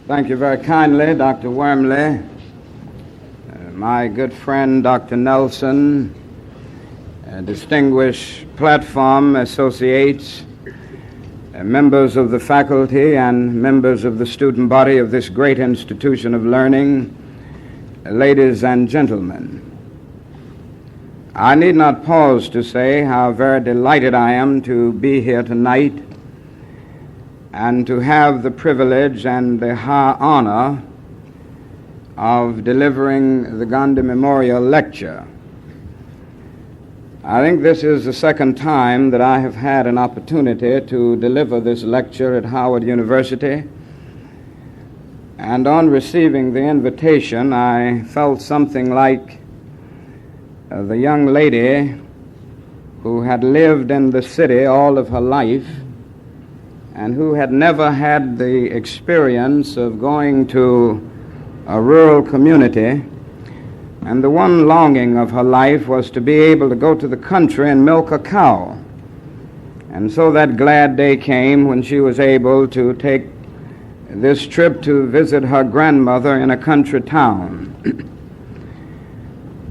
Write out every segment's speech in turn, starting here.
Thank you very kindly, Dr. Wormley, my good friend, Dr. Nelson, distinguished platform associates, members of the faculty and members of the student body of this great institution of learning, ladies and gentlemen. I need not pause to say how very delighted I am to be here tonight and to have the privilege and the high honor of delivering the Gandhi Memorial Lecture. I think this is the second time that I have had an opportunity to deliver this lecture at Howard University, and on receiving the invitation I felt something like the young lady who had lived in the city all of her life and who had never had the experience of going to a rural community, and the one longing of her life was to be able to go to the country and milk a cow. And so that glad day came when she was able to take this trip to visit her grandmother in a country town.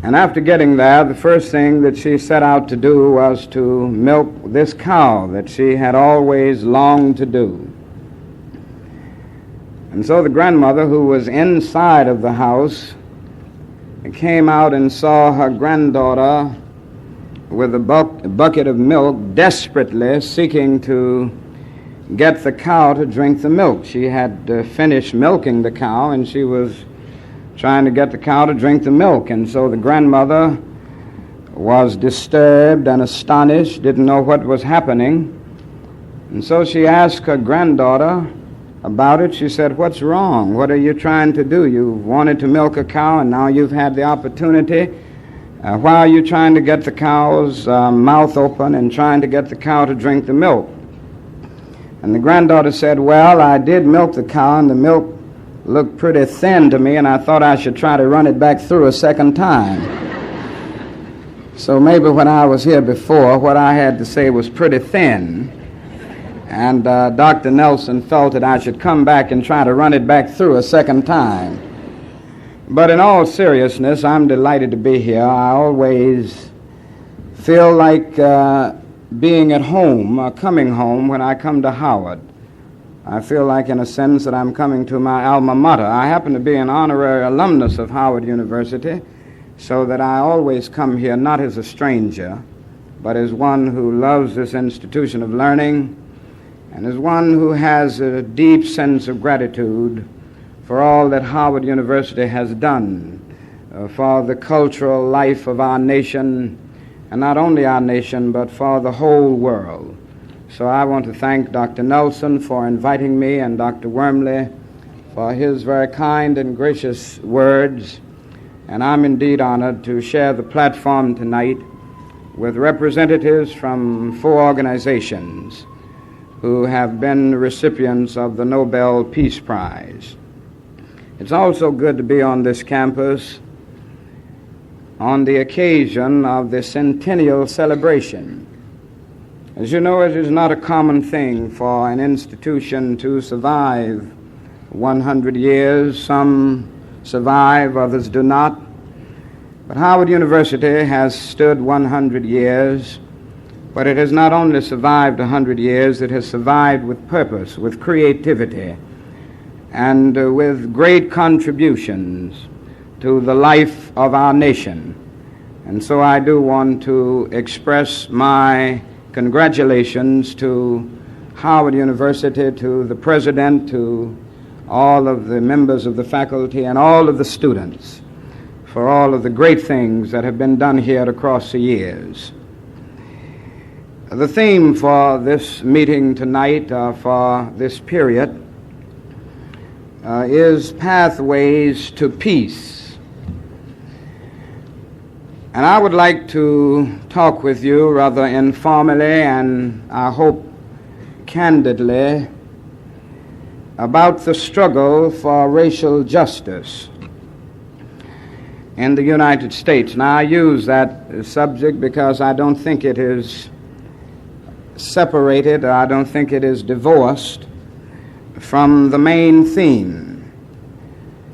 And after getting there, the first thing that she set out to do was to milk this cow that she had always longed to do. And so the grandmother, who was inside of the house, came out and saw her granddaughter with a bucket of milk desperately seeking to get the cow to drink the milk. She had finished milking the cow and she was trying to get the cow to drink the milk. And so the grandmother was disturbed and astonished, didn't know what was happening. And so she asked her granddaughter about it. She said, "What's wrong? What are you trying to do? You wanted to milk a cow and now you've had the opportunity. Why are you trying to get the cow's mouth open and trying to get the cow to drink the milk?" And the granddaughter said, "Well, I did milk the cow and the milk looked pretty thin to me and I thought I should try to run it back through a second time." So maybe when I was here before, what I had to say was pretty thin. And Dr. Nelson felt that I should come back and try to run it back through a second time. But in all seriousness, I'm delighted to be here. I always feel like being at home, coming home when I come to Howard. I feel like, in a sense, that I'm coming to my alma mater. I happen to be an honorary alumnus of Howard University, so that I always come here not as a stranger, but as one who loves this institution of learning, and as one who has a deep sense of gratitude for all that Howard University has done for the cultural life of our nation, and not only our nation, but for the whole world. So I want to thank Dr. Nelson for inviting me and Dr. Wormley for his very kind and gracious words, and I'm indeed honored to share the platform tonight with representatives from 4 organizations who have been recipients of the Nobel Peace Prize. It's also good to be on this campus on the occasion of the centennial celebration. As you know, it is not a common thing for an institution to survive 100 years. Some survive, others do not. But Howard University has stood 100 years. But it has not only survived 100 years, it has survived with purpose, with creativity, and with great contributions to the life of our nation. And so I do want to express my congratulations to Howard University, to the president, to all of the members of the faculty, and all of the students for all of the great things that have been done here across the years. The theme for this meeting tonight, for this period, is Pathways to Peace. And I would like to talk with you rather informally and I hope candidly about the struggle for racial justice in the United States. Now, I use that subject because I don't think it is separated, or I don't think it is divorced from the main theme.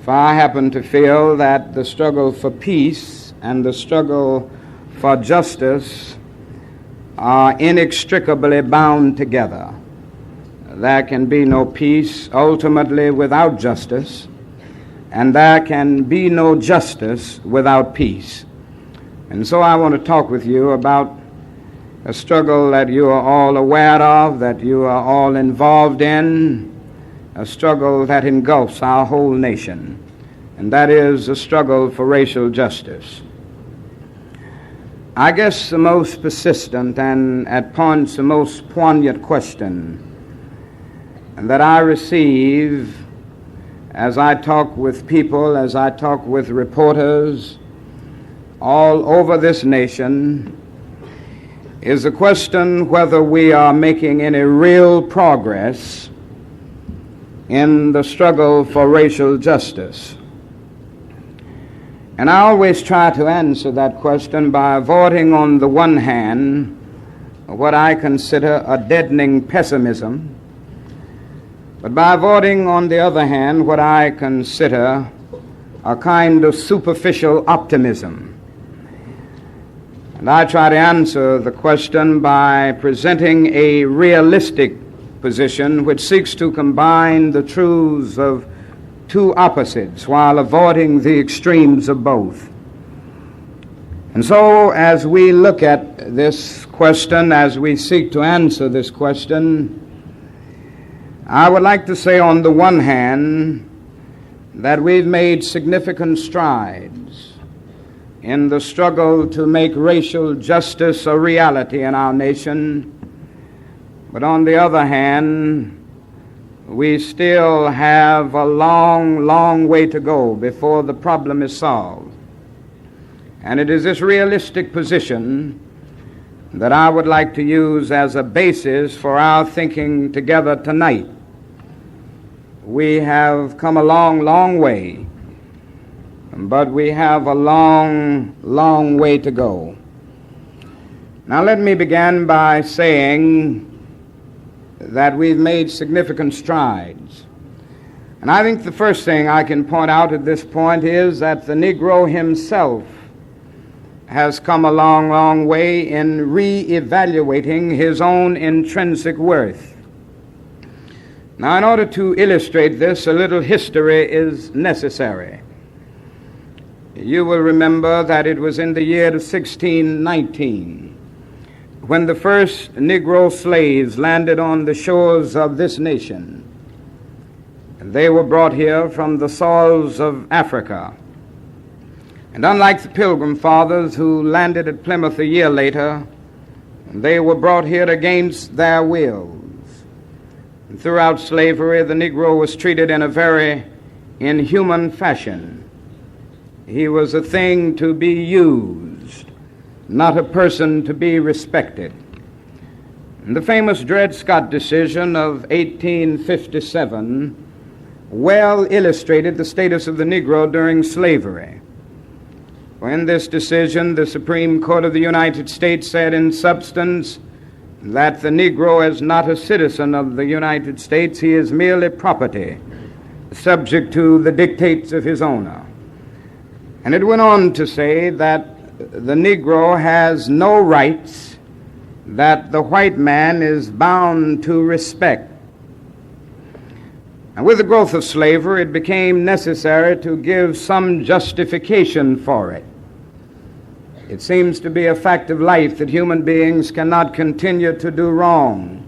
For I happen to feel that the struggle for peace and the struggle for justice are inextricably bound together. There can be no peace ultimately without justice, and there can be no justice without peace. And so I want to talk with you about a struggle that you are all aware of, that you are all involved in, a struggle that engulfs our whole nation, and that is a struggle for racial justice. I guess the most persistent and at points the most poignant question that I receive as I talk with people, as I talk with reporters all over this nation, is the question whether we are making any real progress in the struggle for racial justice. And I always try to answer that question by avoiding, on the one hand, what I consider a deadening pessimism, but by avoiding, on the other hand, what I consider a kind of superficial optimism. And I try to answer the question by presenting a realistic position which seeks to combine the truths of two opposites while avoiding the extremes of both. And so as we look at this question, as we seek to answer this question, I would like to say on the one hand that we've made significant strides in the struggle to make racial justice a reality in our nation, but on the other hand, we still have a long, long way to go before the problem is solved. And it is this realistic position that I would like to use as a basis for our thinking together tonight. We have come a long, long way, but we have a long, long way to go. Now let me begin by saying that we've made significant strides. And I think the first thing I can point out at this point is that the Negro himself has come a long, long way in re-evaluating his own intrinsic worth. Now, in order to illustrate this, a little history is necessary. You will remember that it was in the year of 1619 when the first Negro slaves landed on the shores of this nation. They were brought here from the soils of Africa. And unlike the Pilgrim Fathers who landed at Plymouth a year later, they were brought here against their wills. And throughout slavery, the Negro was treated in a very inhuman fashion. He was a thing to be used, not a person to be respected. And the famous Dred Scott decision of 1857 well illustrated the status of the Negro during slavery. For in this decision, the Supreme Court of the United States said in substance that the Negro is not a citizen of the United States, he is merely property, subject to the dictates of his owner. And it went on to say that the Negro has no rights that the white man is bound to respect. And with the growth of slavery, it became necessary to give some justification for it. It seems to be a fact of life that human beings cannot continue to do wrong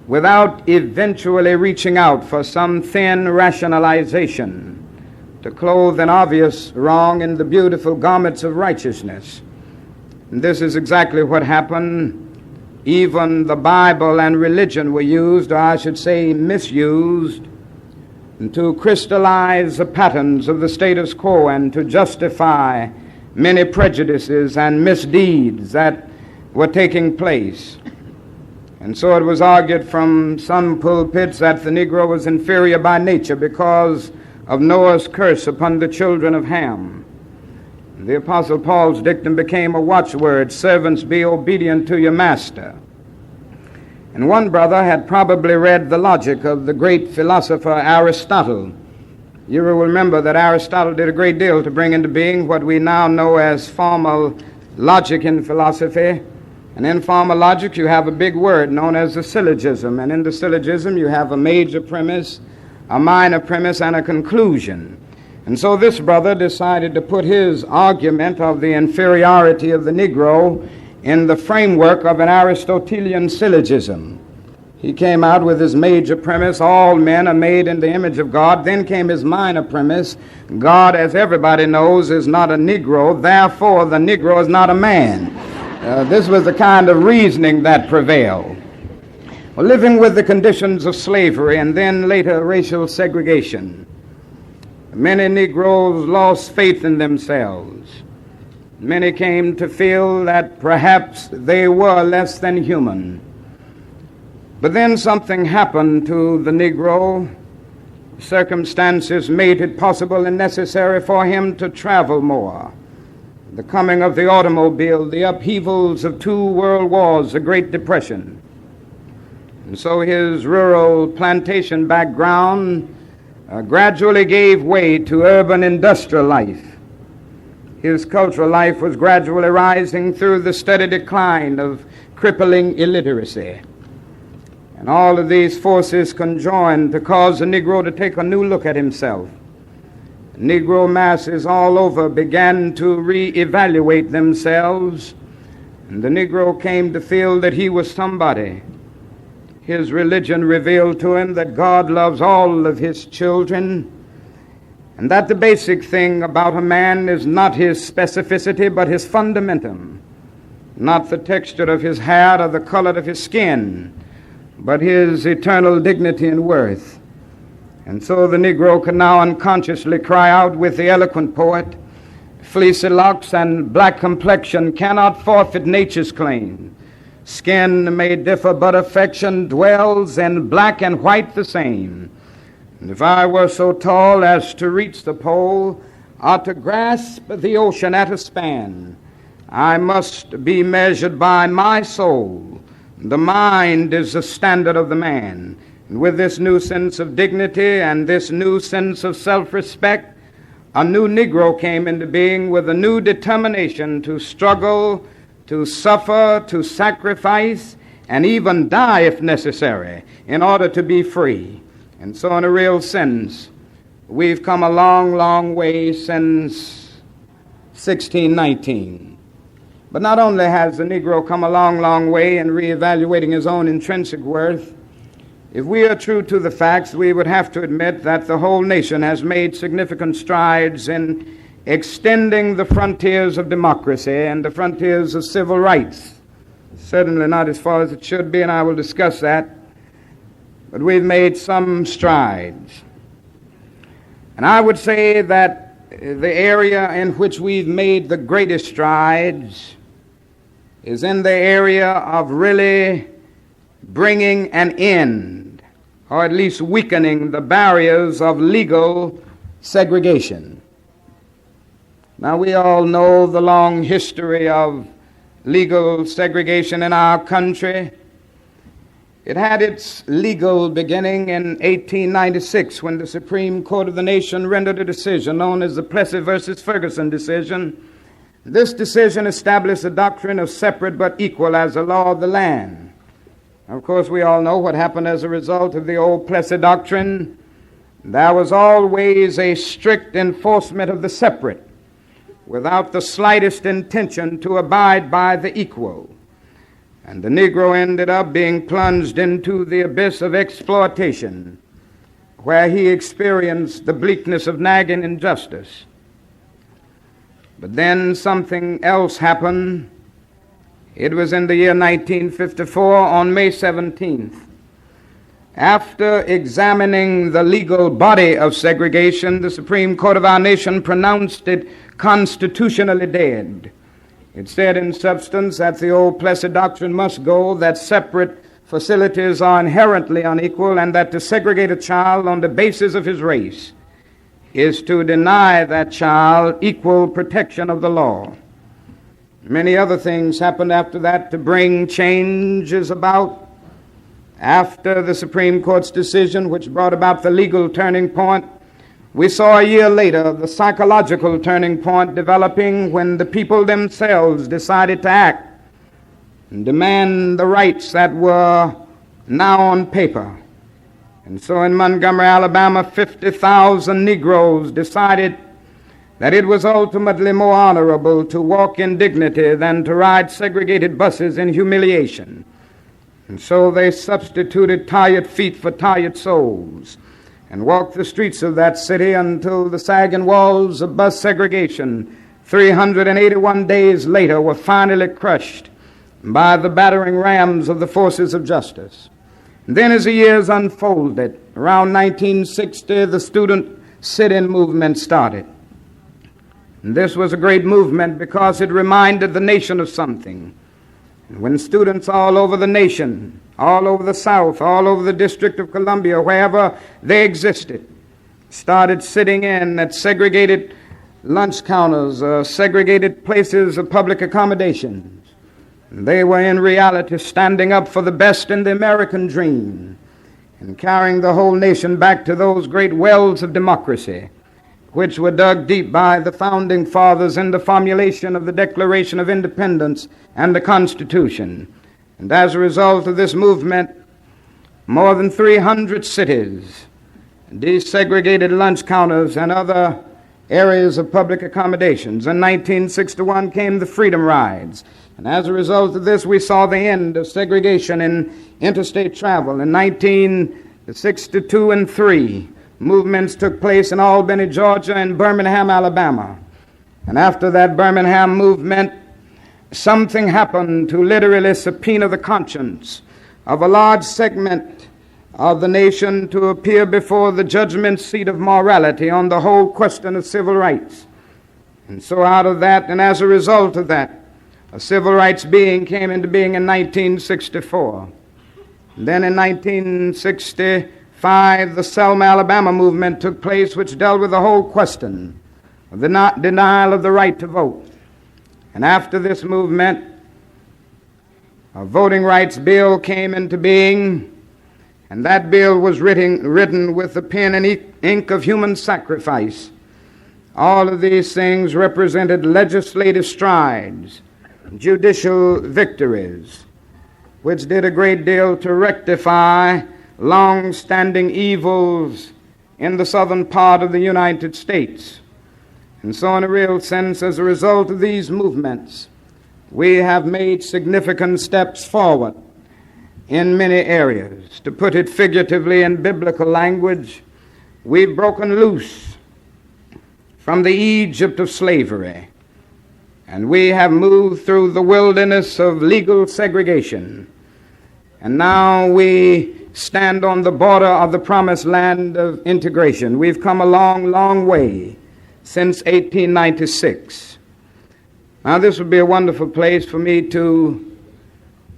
without eventually reaching out for some thin rationalization to clothe an obvious wrong in the beautiful garments of righteousness. And this is exactly what happened. Even the Bible and religion were used, or I should say misused, to crystallize the patterns of the status quo and to justify many prejudices and misdeeds that were taking place. And so it was argued from some pulpits that the Negro was inferior by nature because of Noah's curse upon the children of Ham. The Apostle Paul's dictum became a watchword, servants, be obedient to your master. And one brother had probably read the logic of the great philosopher Aristotle You will remember that Aristotle did a great deal to bring into being what we now know as formal logic in philosophy. And in formal logic, you have a big word known as a syllogism. And in the syllogism, you have a major premise, a minor premise, and a conclusion. And so this brother decided to put his argument of the inferiority of the Negro in the framework of an Aristotelian syllogism. He came out with his major premise, all men are made in the image of God. Then came his minor premise, God, as everybody knows, is not a Negro, therefore the Negro is not a man. This was the kind of reasoning that prevailed. Well, living with the conditions of slavery and then later racial segregation, many Negroes lost faith in themselves. Many came to feel that perhaps they were less than human. But then something happened to the Negro. Circumstances made it possible and necessary for him to travel more. The coming of the automobile, the upheavals of 2 world wars, the Great Depression. And so his rural plantation background gradually gave way to urban industrial life. His cultural life was gradually rising through the steady decline of crippling illiteracy. And all of these forces conjoined to cause the Negro to take a new look at himself. Negro masses all over began to reevaluate themselves, and the Negro came to feel that he was somebody. His religion revealed to him that God loves all of his children, and that the basic thing about a man is not his specificity, but his fundamentum, not the texture of his hair or the color of his skin, but his eternal dignity and worth. And so the Negro can now unconsciously cry out with the eloquent poet, fleecy locks and black complexion cannot forfeit nature's claim. Skin may differ, but affection dwells in black and white the same. And if I were so tall as to reach the pole, or to grasp the ocean at a span, I must be measured by my soul. The mind is the standard of the man. And with this new sense of dignity and this new sense of self-respect, a new Negro came into being with a new determination to struggle, to suffer, to sacrifice, and even die if necessary in order to be free. And so in a real sense, we've come a long, long way since 1619. But not only has the Negro come a long, long way in reevaluating his own intrinsic worth, if we are true to the facts, we would have to admit that the whole nation has made significant strides in extending the frontiers of democracy and the frontiers of civil rights. Certainly not as far as it should be, and I will discuss that. But we've made some strides. And I would say that the area in which we've made the greatest strides is in the area of really bringing an end, or at least weakening the barriers of legal segregation. Now, we all know the long history of legal segregation in our country. It had its legal beginning in 1896 when the Supreme Court of the nation rendered a decision known as the Plessy versus Ferguson decision. This decision established the doctrine of separate but equal as a law of the land. Of course, we all know what happened as a result of the old Plessy doctrine. There was always a strict enforcement of the separate, without the slightest intention to abide by the equal. And the Negro ended up being plunged into the abyss of exploitation, where he experienced the bleakness of nagging injustice. But then something else happened. It was in the year 1954 on May 17th. After examining the legal body of segregation, the Supreme Court of our nation pronounced it constitutionally dead. It said in substance that the old Plessy doctrine must go, that separate facilities are inherently unequal, and that to segregate a child on the basis of his race is to deny that child equal protection of the law. Many other things happened after that to bring changes about. After the Supreme Court's decision, which brought about the legal turning point, We saw a year later the psychological turning point developing when the people themselves decided to act and demand the rights that were now on paper. And so in Montgomery, Alabama, 50,000 Negroes decided that it was ultimately more honorable to walk in dignity than to ride segregated buses in humiliation. And so they substituted tired feet for tired souls and walked the streets of that city until the sagging walls of bus segregation 381 days later were finally crushed by the battering rams of the forces of justice. And then as the years unfolded, around 1960, the student sit-in movement started. And this was a great movement because it reminded the nation of something. And when students all over the nation, all over the South, all over the District of Columbia, wherever they existed, started sitting in at segregated lunch counters, segregated places of public accommodations, they were in reality standing up for the best in the American dream and carrying the whole nation back to those great wells of democracy which were dug deep by the founding fathers in the formulation of the Declaration of Independence and the Constitution. And as a result of this movement, more than 300 cities, desegregated lunch counters, and other areas of public accommodations. In 1961 came the Freedom Rides. And as a result of this, we saw the end of segregation in interstate travel. In 1962 and 3, movements took place in Albany, Georgia, and Birmingham, Alabama. And after that Birmingham movement, something happened to literally subpoena the conscience of a large segment of the nation to appear before the judgment seat of morality on the whole question of civil rights. And so out of that, and as a result of that, a civil rights being came into being in 1964. And then in 1965, the Selma, Alabama movement took place, which dealt with the whole question of the denial of the right to vote. And after this movement, a voting rights bill came into being, and that bill was written with the pen and ink of human sacrifice. All of these things represented legislative strides, judicial victories, which did a great deal to rectify long-standing evils in the southern part of the United States. And so in a real sense, as a result of these movements, we have made significant steps forward in many areas. To put it figuratively in biblical language, we've broken loose from the Egypt of slavery, and we have moved through the wilderness of legal segregation. And now we stand on the border of the promised land of integration. We've come a long, long way since 1896. Now, this would be a wonderful place for me to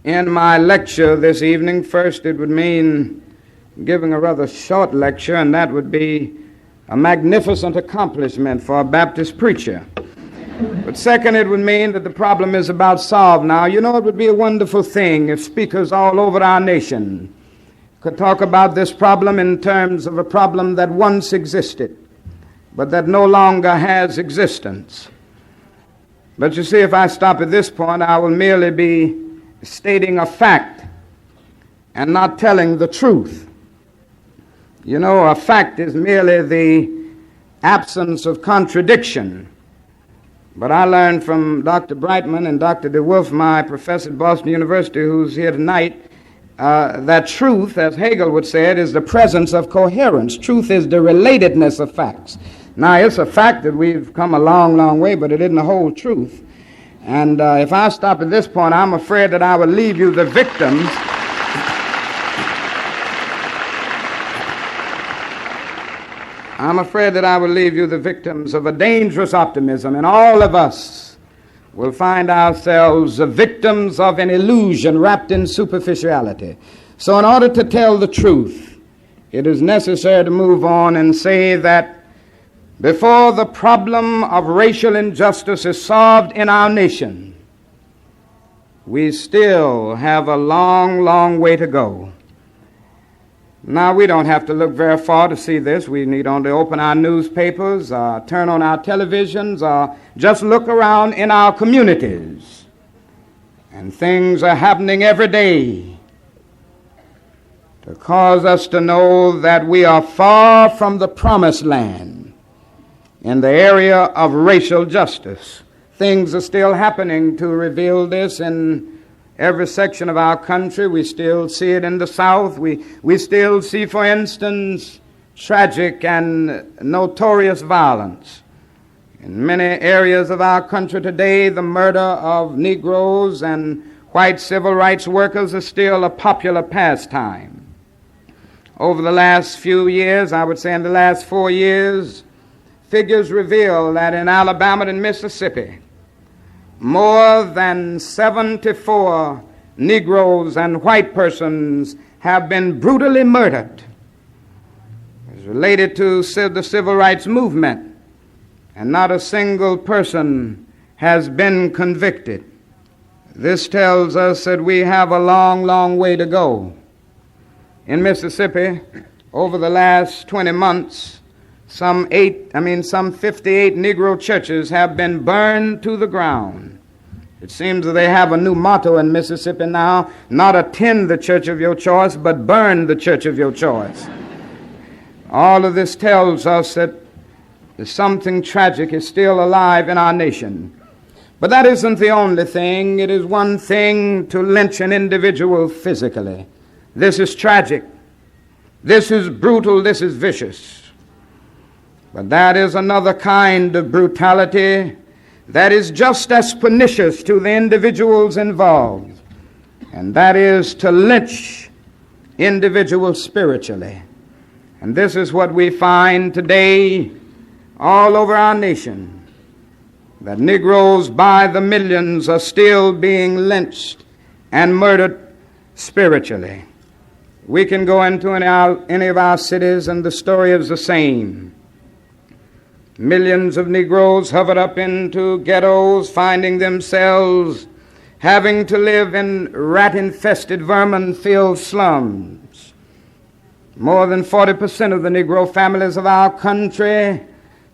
end my lecture this evening. First, it would mean giving a rather short lecture, and that would be a magnificent accomplishment for a Baptist preacher. But second, it would mean that the problem is about solved now. You know, it would be a wonderful thing if speakers all over our nation could talk about this problem in terms of a problem that once existed, but that no longer has existence. But you see, if I stop at this point, I will merely be stating a fact and not telling the truth. You know, a fact is merely the absence of contradiction. But I learned from Dr. Brightman and Dr. DeWolf, my professor at Boston University, who's here tonight, that truth, as Hegel would say it, is the presence of coherence. Truth is the relatedness of facts. Now, it's a fact that we've come a long, long way, but it isn't the whole truth. And if I stop at this point, I'm afraid that I will leave you the victims. I'm afraid that I will leave you the victims of a dangerous optimism, and all of us will find ourselves the victims of an illusion wrapped in superficiality. So in order to tell the truth, it is necessary to move on and say that before the problem of racial injustice is solved in our nation, we still have a long, long way to go. Now, we don't have to look very far to see this. We need only open our newspapers, turn on our televisions, or just look around in our communities. And things are happening every day to cause us to know that we are far from the promised land in the area of racial justice. Things are still happening to reveal this in every section of our country. We still see it in the South. We still see, for instance, tragic and notorious violence. In many areas of our country today, the murder of Negroes and white civil rights workers is still a popular pastime. Over the last few years, I would say in the last 4 years, figures reveal that in Alabama and Mississippi, more than 74 Negroes and white persons have been brutally murdered. It's related to the civil rights movement, and not a single person has been convicted. This tells us that we have a long, long way to go. In Mississippi, over the last 20 months, some 58 Negro churches have been burned to the ground. It seems that they have a new motto in Mississippi now: not attend the church of your choice, but burn the church of your choice. All of this tells us that something tragic is still alive in our nation. But that isn't the only thing. It is one thing to lynch an individual physically. This is tragic. This is brutal. This is vicious. But that is another kind of brutality that is just as pernicious to the individuals involved, and that is to lynch individuals spiritually. And this is what we find today all over our nation, that Negroes by the millions are still being lynched and murdered spiritually. We can go into any of our cities, and the story is the same. Millions of Negroes hovered up into ghettos, finding themselves having to live in rat-infested, vermin-filled slums. More than 40% of the Negro families of our country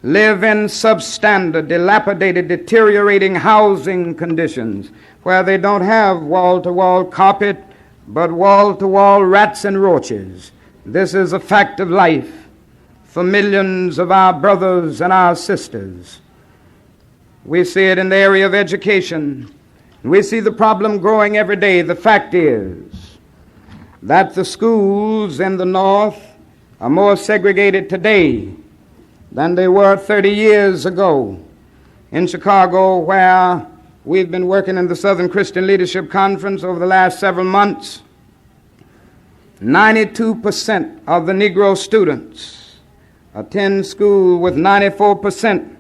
live in substandard, dilapidated, deteriorating housing conditions where they don't have wall-to-wall carpet, but wall-to-wall rats and roaches. This is a fact of life for millions of our brothers and our sisters. We see it in the area of education. We see the problem growing every day. The fact is that the schools in the North are more segregated today than they were 30 years ago. In Chicago, where we've been working in the Southern Christian Leadership Conference over the last several months, 92% of the Negro students attend school with 94%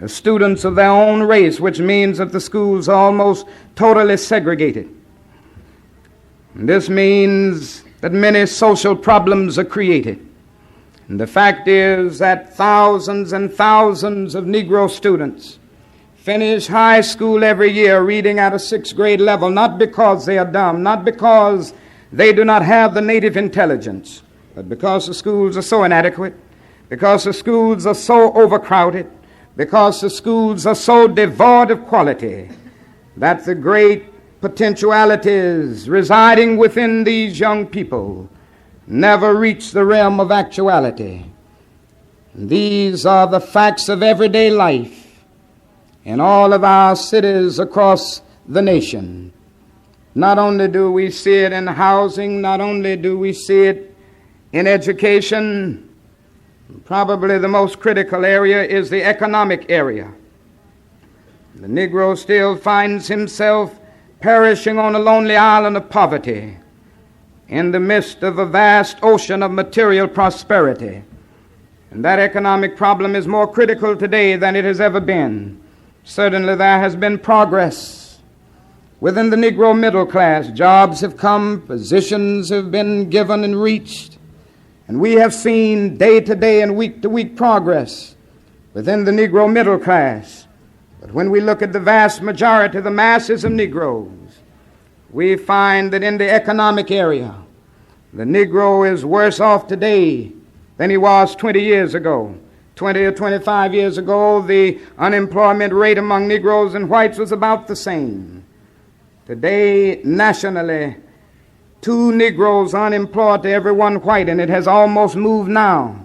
of students of their own race, which means that the schools are almost totally segregated. And this means that many social problems are created. And the fact is that thousands and thousands of Negro students finish high school every year reading at a 6th grade level, not because they are dumb, not because they do not have the native intelligence, but because the schools are so inadequate, because the schools are so overcrowded, because the schools are so devoid of quality, that the great potentialities residing within these young people never reach the realm of actuality. These are the facts of everyday life in all of our cities across the nation. Not only do we see it in housing, not only do we see it in education, probably the most critical area is the economic area. The Negro still finds himself perishing on a lonely island of poverty in the midst of a vast ocean of material prosperity. And that economic problem is more critical today than it has ever been. Certainly there has been progress within the Negro middle class. Jobs have come, positions have been given and reached, and we have seen day to day and week to week progress within the Negro middle class. But when we look at the vast majority, the masses of Negroes, we find that in the economic area, The Negro is worse off today than he was 20 years ago. 20 or 25 years ago, the unemployment rate among Negroes and whites was about the same. Today, nationally, 2 Negroes unemployed to every 1 white, and it has almost moved now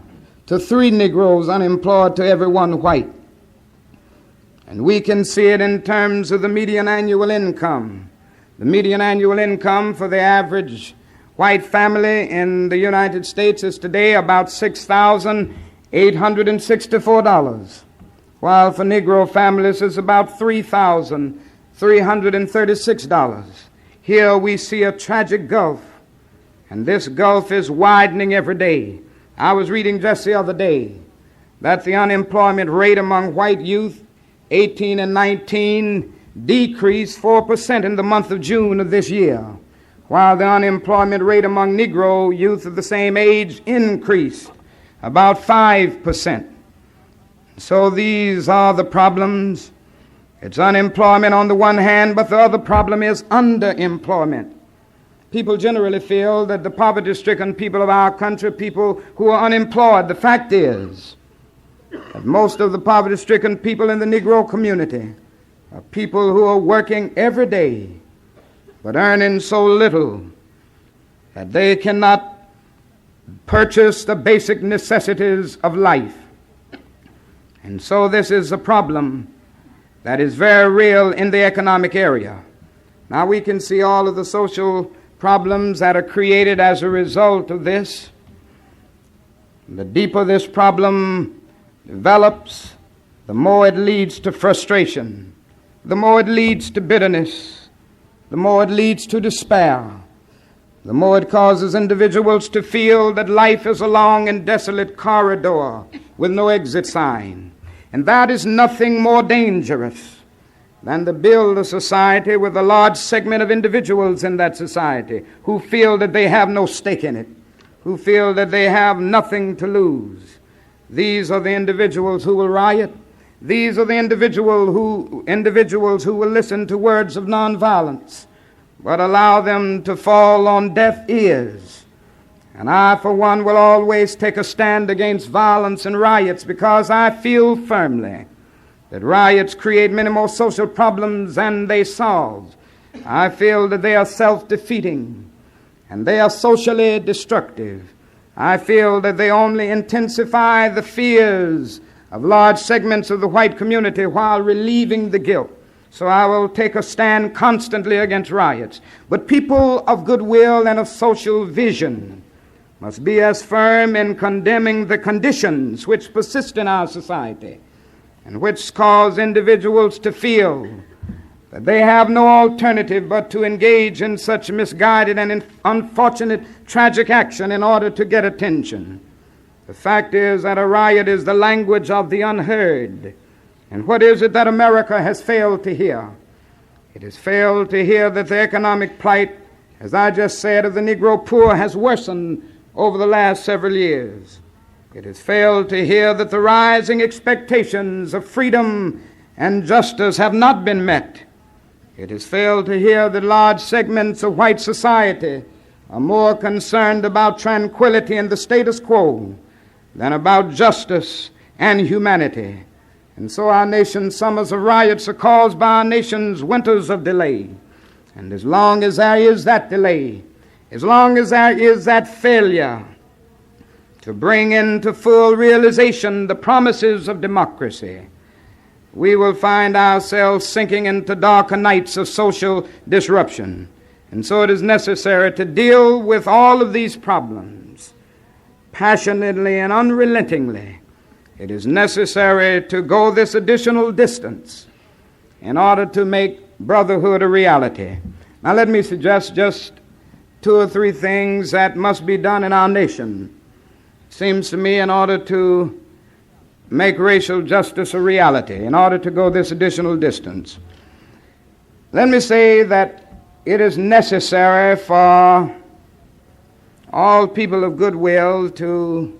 to 3 Negroes unemployed to every 1 white. And we can see it in terms of the median annual income. The median annual income for the average white family in the United States is today about $6,864, while for Negro families it's about $3,336. Here we see a tragic gulf, and this gulf is widening every day. I was reading just the other day that the unemployment rate among white youth 18 and 19 decreased 4% in the month of June of this year, while the unemployment rate among Negro youth of the same age increased about 5%. So these are the problems. It's unemployment on the one hand, but the other problem is underemployment. People generally feel that the poverty-stricken people of our country, people who are unemployed, the fact is that most of the poverty-stricken people in the Negro community are people who are working every day but earning so little that they cannot purchase the basic necessities of life. And so this is a problem that is very real in the economic area. Now we can see all of the social problems that are created as a result of this. The deeper this problem develops, the more it leads to frustration, the more it leads to bitterness, the more it leads to despair, the more it causes individuals to feel that life is a long and desolate corridor with no exit sign. And that is nothing more dangerous than to build a society with a large segment of individuals in that society who feel that they have no stake in it, who feel that they have nothing to lose. These are the individuals who will riot. These are the individuals who will listen to words of nonviolence, but allow them to fall on deaf ears. And I, for one, will always take a stand against violence and riots, because I feel firmly that riots create many more social problems than they solve. I feel that they are self-defeating and they are socially destructive. I feel that they only intensify the fears of large segments of the white community while relieving the guilt. So I will take a stand constantly against riots. But people of goodwill and of social vision must be as firm in condemning the conditions which persist in our society and which cause individuals to feel that they have no alternative but to engage in such misguided and unfortunate tragic action in order to get attention. The fact is that a riot is the language of the unheard. And what is it that America has failed to hear? It has failed to hear that the economic plight, as I just said, of the Negro poor has worsened over the last several years. It has failed to hear that the rising expectations of freedom and justice have not been met. It has failed to hear that large segments of white society are more concerned about tranquility and the status quo than about justice and humanity. And so our nation's summers of riots are caused by our nation's winters of delay. And as long as there is that delay, as long as there is that failure to bring into full realization the promises of democracy, we will find ourselves sinking into darker nights of social disruption. And so it is necessary to deal with all of these problems passionately and unrelentingly. It is necessary to go this additional distance in order to make brotherhood a reality. Now let me suggest just 2 or 3 things that must be done in our nation, it seems to me, in order to make racial justice a reality, in order to go this additional distance. Let me say that it is necessary for all people of goodwill to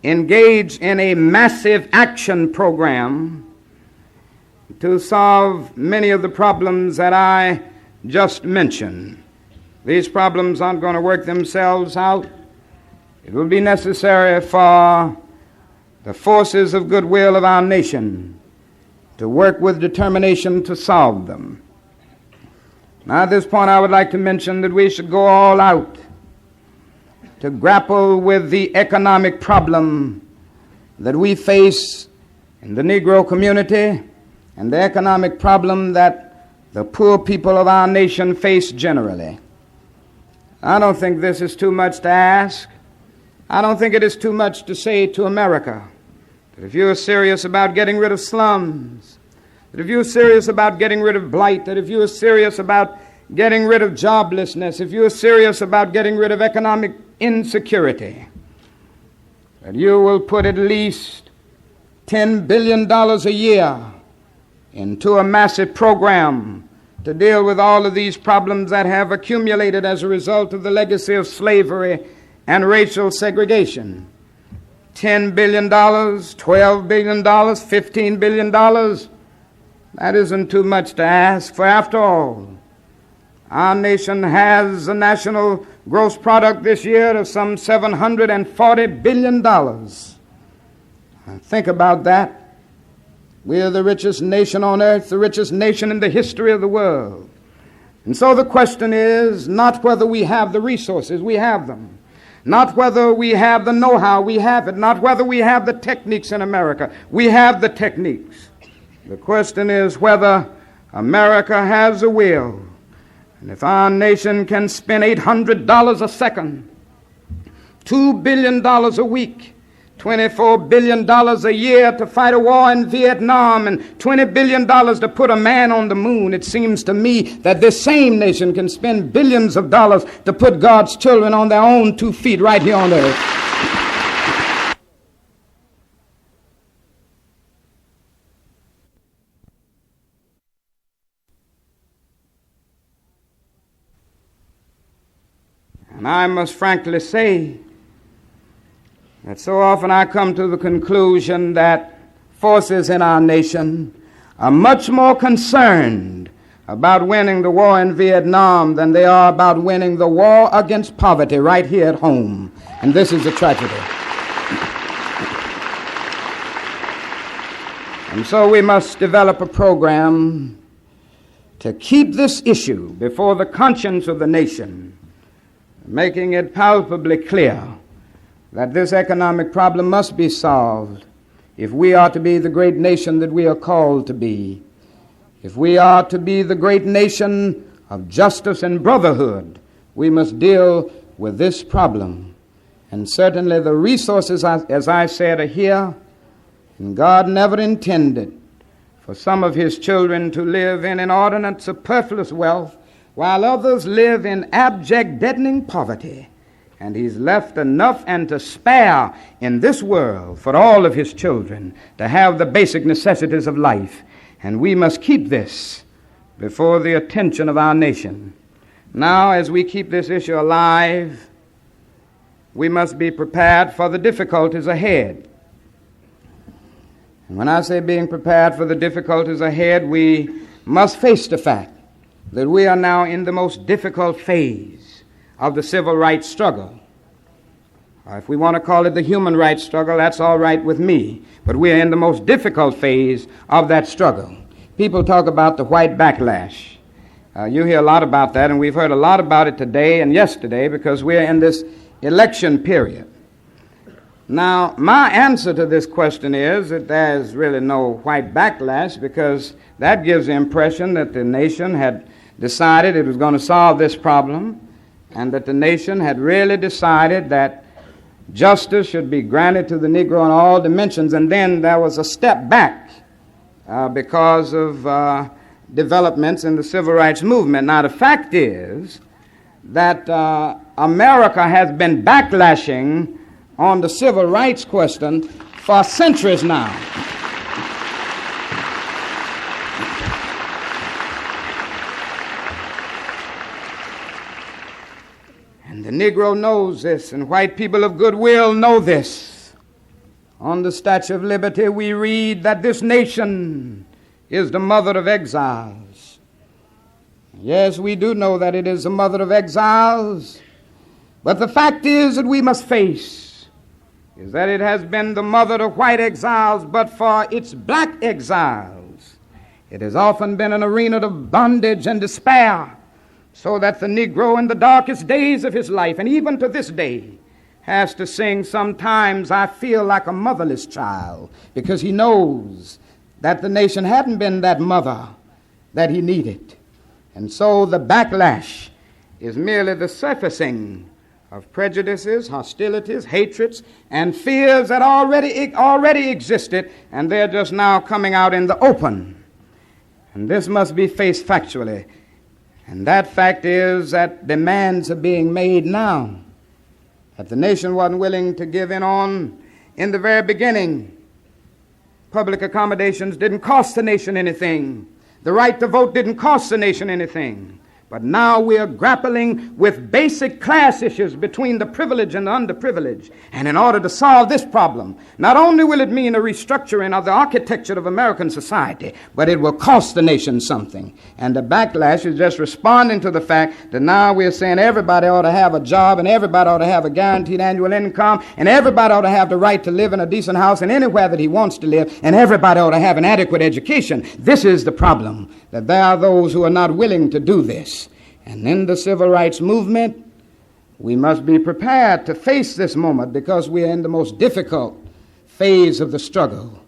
engage in a massive action program to solve many of the problems that I just mentioned. These problems aren't going to work themselves out. It will be necessary for the forces of goodwill of our nation to work with determination to solve them. Now, at this point, I would like to mention that we should go all out to grapple with the economic problem that we face in the Negro community and the economic problem that the poor people of our nation face generally. I don't think this is too much to ask. I don't think it is too much to say to America that if you're serious about getting rid of slums, that if you're serious about getting rid of blight, that if you're serious about getting rid of joblessness, if you're serious about getting rid of economic insecurity, that you will put at least $10 billion a year into a massive program to deal with all of these problems that have accumulated as a result of the legacy of slavery and racial segregation. $10 billion, $12 billion, $15 billion, that isn't too much to ask, for after all, our nation has a national gross product this year of some $740 billion. Think about that. We are the richest nation on earth, the richest nation in the history of the world. And so the question is not whether we have the resources, we have them. Not whether we have the know-how, we have it. Not whether we have the techniques in America, we have the techniques. The question is whether America has a will. And if our nation can spend $800 a second, $2 billion a week, $24 billion a year to fight a war in Vietnam, and $20 billion to put a man on the moon, it seems to me that this same nation can spend billions of dollars to put God's children on their own 2 feet right here on earth. And I must frankly say that so often I come to the conclusion that forces in our nation are much more concerned about winning the war in Vietnam than they are about winning the war against poverty right here at home. And this is a tragedy. And so we must develop a program to keep this issue before the conscience of the nation, making it palpably clear that this economic problem must be solved if we are to be the great nation that we are called to be. If we are to be the great nation of justice and brotherhood, we must deal with this problem. And certainly the resources, as I said, are here, and God never intended for some of his children to live in inordinate, superfluous wealth, while others live in abject, deadening poverty. And he's left enough and to spare in this world for all of his children to have the basic necessities of life. And we must keep this before the attention of our nation. Now, as we keep this issue alive, we must be prepared for the difficulties ahead. And when I say being prepared for the difficulties ahead, we must face the fact that we are now in the most difficult phase of the civil rights struggle. If we want to call it the human rights struggle, that's all right with me. But we are in the most difficult phase of that struggle. People talk about the white backlash. You hear a lot about that, and we've heard a lot about it today and yesterday because we're in this election period. Now, my answer to this question is that there's really no white backlash, because that gives the impression that the nation had decided it was going to solve this problem, and that the nation had really decided that justice should be granted to the Negro in all dimensions. And then there was a step back because of developments in the civil rights movement. Now, the fact is that America has been backlashing on the civil rights question for centuries now. And the Negro knows this, and white people of goodwill know this. On the Statue of Liberty, we read that this nation is the mother of exiles. Yes, we do know that it is the mother of exiles, but the fact is that we must face is that it has been the mother of white exiles, but for its black exiles, it has often been an arena of bondage and despair, so that the Negro in the darkest days of his life, and even to this day, has to sing, "Sometimes I feel like a motherless child," because he knows that the nation hadn't been that mother that he needed. And so the backlash is merely the surfacing of prejudices, hostilities, hatreds, and fears that already existed, and they're just now coming out in the open. And this must be faced factually. And that fact is that demands are being made now that the nation wasn't willing to give in on in the very beginning. Public accommodations didn't cost the nation anything. The right to vote didn't cost the nation anything. But now we are grappling with basic class issues between the privileged and the underprivileged. And in order to solve this problem, not only will it mean a restructuring of the architecture of American society, but it will cost the nation something. And the backlash is just responding to the fact that now we're saying everybody ought to have a job, and everybody ought to have a guaranteed annual income, and everybody ought to have the right to live in a decent house and anywhere that he wants to live, and everybody ought to have an adequate education. This is the problem, that there are those who are not willing to do this. And in the civil rights movement, we must be prepared to face this moment because we are in the most difficult phase of the struggle.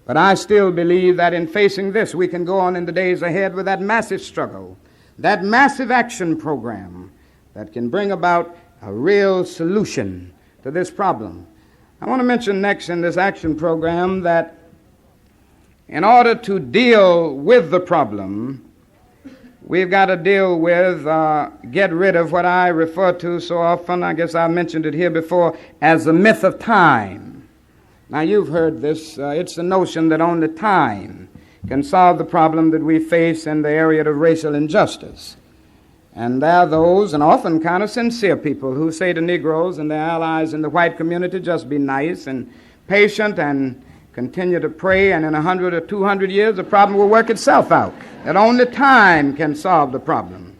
But I still believe that in facing this, we can go on in the days ahead with that massive struggle, that massive action program that can bring about a real solution to this problem. I want to mention next in this action program that in order to deal with the problem, we've got to deal with, get rid of what I refer to so often, I guess I mentioned it here before, as the myth of time. Now you've heard this. It's the notion that only time can solve the problem that we face in the area of racial injustice. And there are those, and often kind of sincere people, who say to Negroes and their allies in the white community, just be nice and patient and continue to pray, and in 100 or 200 years, the problem will work itself out. That only time can solve the problem.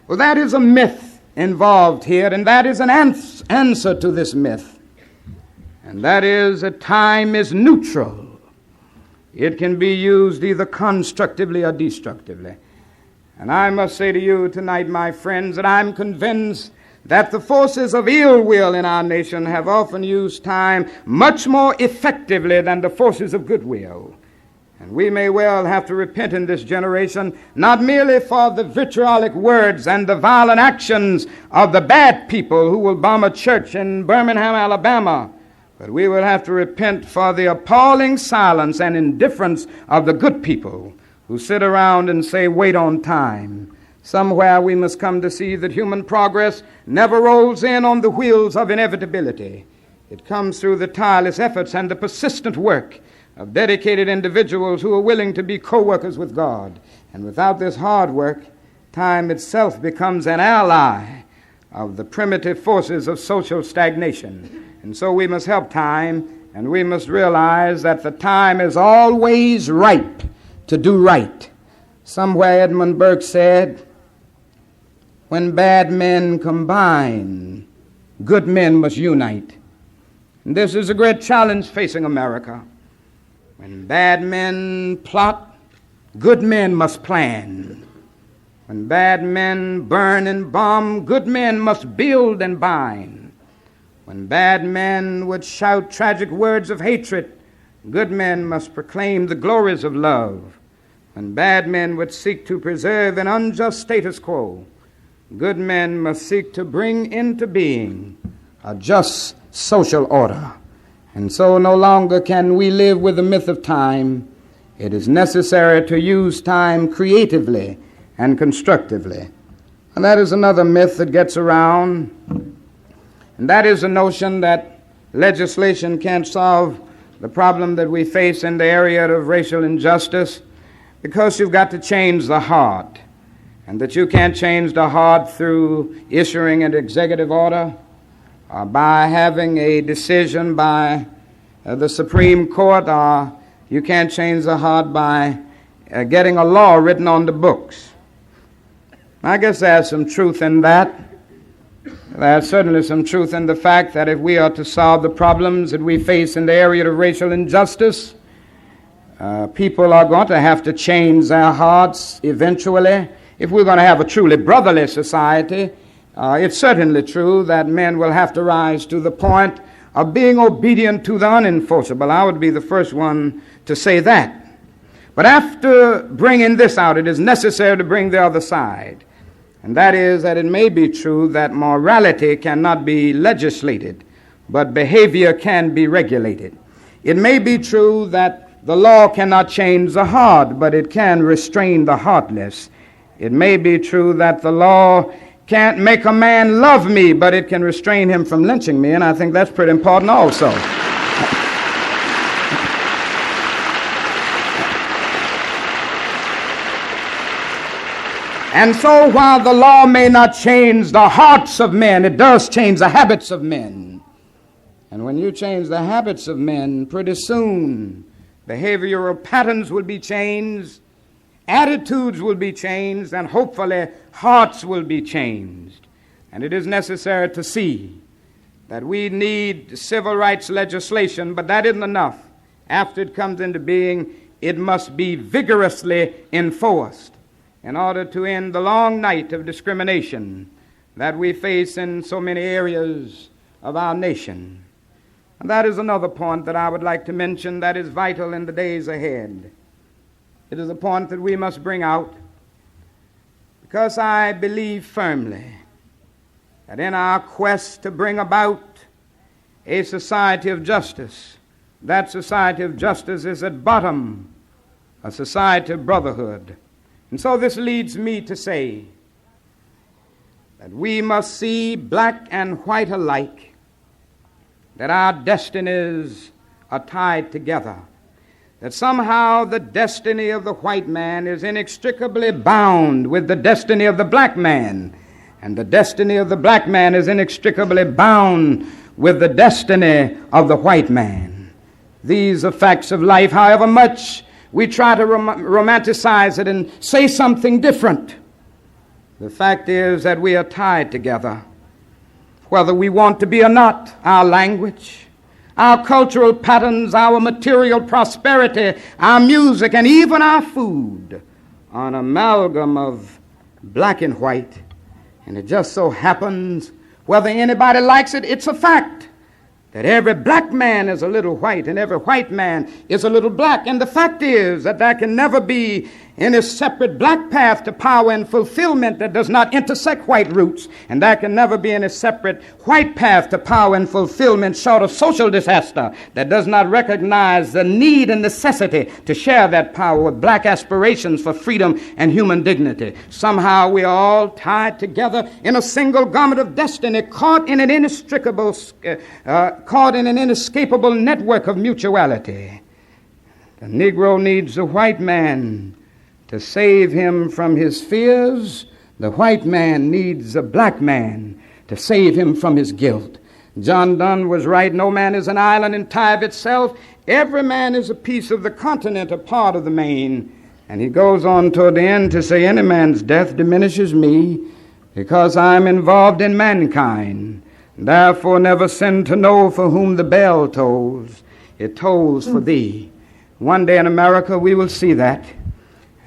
Well, that is a myth involved here, and that is an answer to this myth. And that is that time is neutral. It can be used either constructively or destructively. And I must say to you tonight, my friends, that I'm convinced that the forces of ill will in our nation have often used time much more effectively than the forces of goodwill. And we may well have to repent in this generation, not merely for the vitriolic words and the violent actions of the bad people who will bomb a church in Birmingham, Alabama, but we will have to repent for the appalling silence and indifference of the good people who sit around and say, wait on time. Somewhere we must come to see that human progress never rolls in on the wheels of inevitability. It comes through the tireless efforts and the persistent work of dedicated individuals who are willing to be co-workers with God. And without this hard work, time itself becomes an ally of the primitive forces of social stagnation. And so we must help time, and we must realize that the time is always ripe to do right. Somewhere Edmund Burke said, when bad men combine, good men must unite. And this is a great challenge facing America. When bad men plot, good men must plan. When bad men burn and bomb, good men must build and bind. When bad men would shout tragic words of hatred, good men must proclaim the glories of love. When bad men would seek to preserve an unjust status quo, good men must seek to bring into being a just social order. And so no longer can we live with the myth of time. It is necessary to use time creatively and constructively. And that is another myth that gets around, and that is the notion that legislation can't solve the problem that we face in the area of racial injustice because you've got to change the heart, and that you can't change the heart through issuing an executive order or by having a decision by the Supreme Court, or you can't change the heart by getting a law written on the books. I guess there's some truth in that. There's certainly some truth in the fact that if we are to solve the problems that we face in the area of racial injustice, people are going to have to change their hearts eventually. If we're going to have a truly brotherly society, it's certainly true that men will have to rise to the point of being obedient to the unenforceable. I would be the first one to say that. But after bringing this out, it is necessary to bring the other side. And that is that it may be true that morality cannot be legislated, but behavior can be regulated. It may be true that the law cannot change the heart, but it can restrain the heartless. It may be true that the law can't make a man love me, but it can restrain him from lynching me, and I think that's pretty important also. And so while the law may not change the hearts of men, it does change the habits of men. And when you change the habits of men, pretty soon behavioral patterns will be changed, attitudes will be changed, and hopefully hearts will be changed. And it is necessary to see that we need civil rights legislation, but that isn't enough. After it comes into being, it must be vigorously enforced in order to end the long night of discrimination that we face in so many areas of our nation. And that is another point that I would like to mention that is vital in the days ahead. It is a point that we must bring out because I believe firmly that in our quest to bring about a society of justice, that society of justice is at bottom a society of brotherhood. And so this leads me to say that we must see black and white alike, that our destinies are tied together, that somehow the destiny of the white man is inextricably bound with the destiny of the black man, and the destiny of the black man is inextricably bound with the destiny of the white man. These are facts of life, however much we try to romanticize it and say something different. The fact is that we are tied together, whether we want to be or not. Our language, our cultural patterns, our material prosperity, our music, and even our food are an amalgam of black and white. And it just so happens, whether anybody likes it, it's a fact that every black man is a little white and every white man is a little black. And the fact is that there can never be any separate black path to power and fulfillment that does not intersect white roots. And there can never be any separate white path to power and fulfillment short of social disaster that does not recognize the need and necessity to share that power with black aspirations for freedom and human dignity. Somehow we are all tied together in a single garment of destiny, caught in an inescapable network of mutuality. The Negro needs the white man to save him from his fears. The white man needs a black man to save him from his guilt. John Donne was right. No man is an island entire of itself. Every man is a piece of the continent, a part of the main. And he goes on toward the end to say, any man's death diminishes me because I'm involved in mankind. Therefore never send to know for whom the bell tolls. It tolls for thee. One day in America we will see that.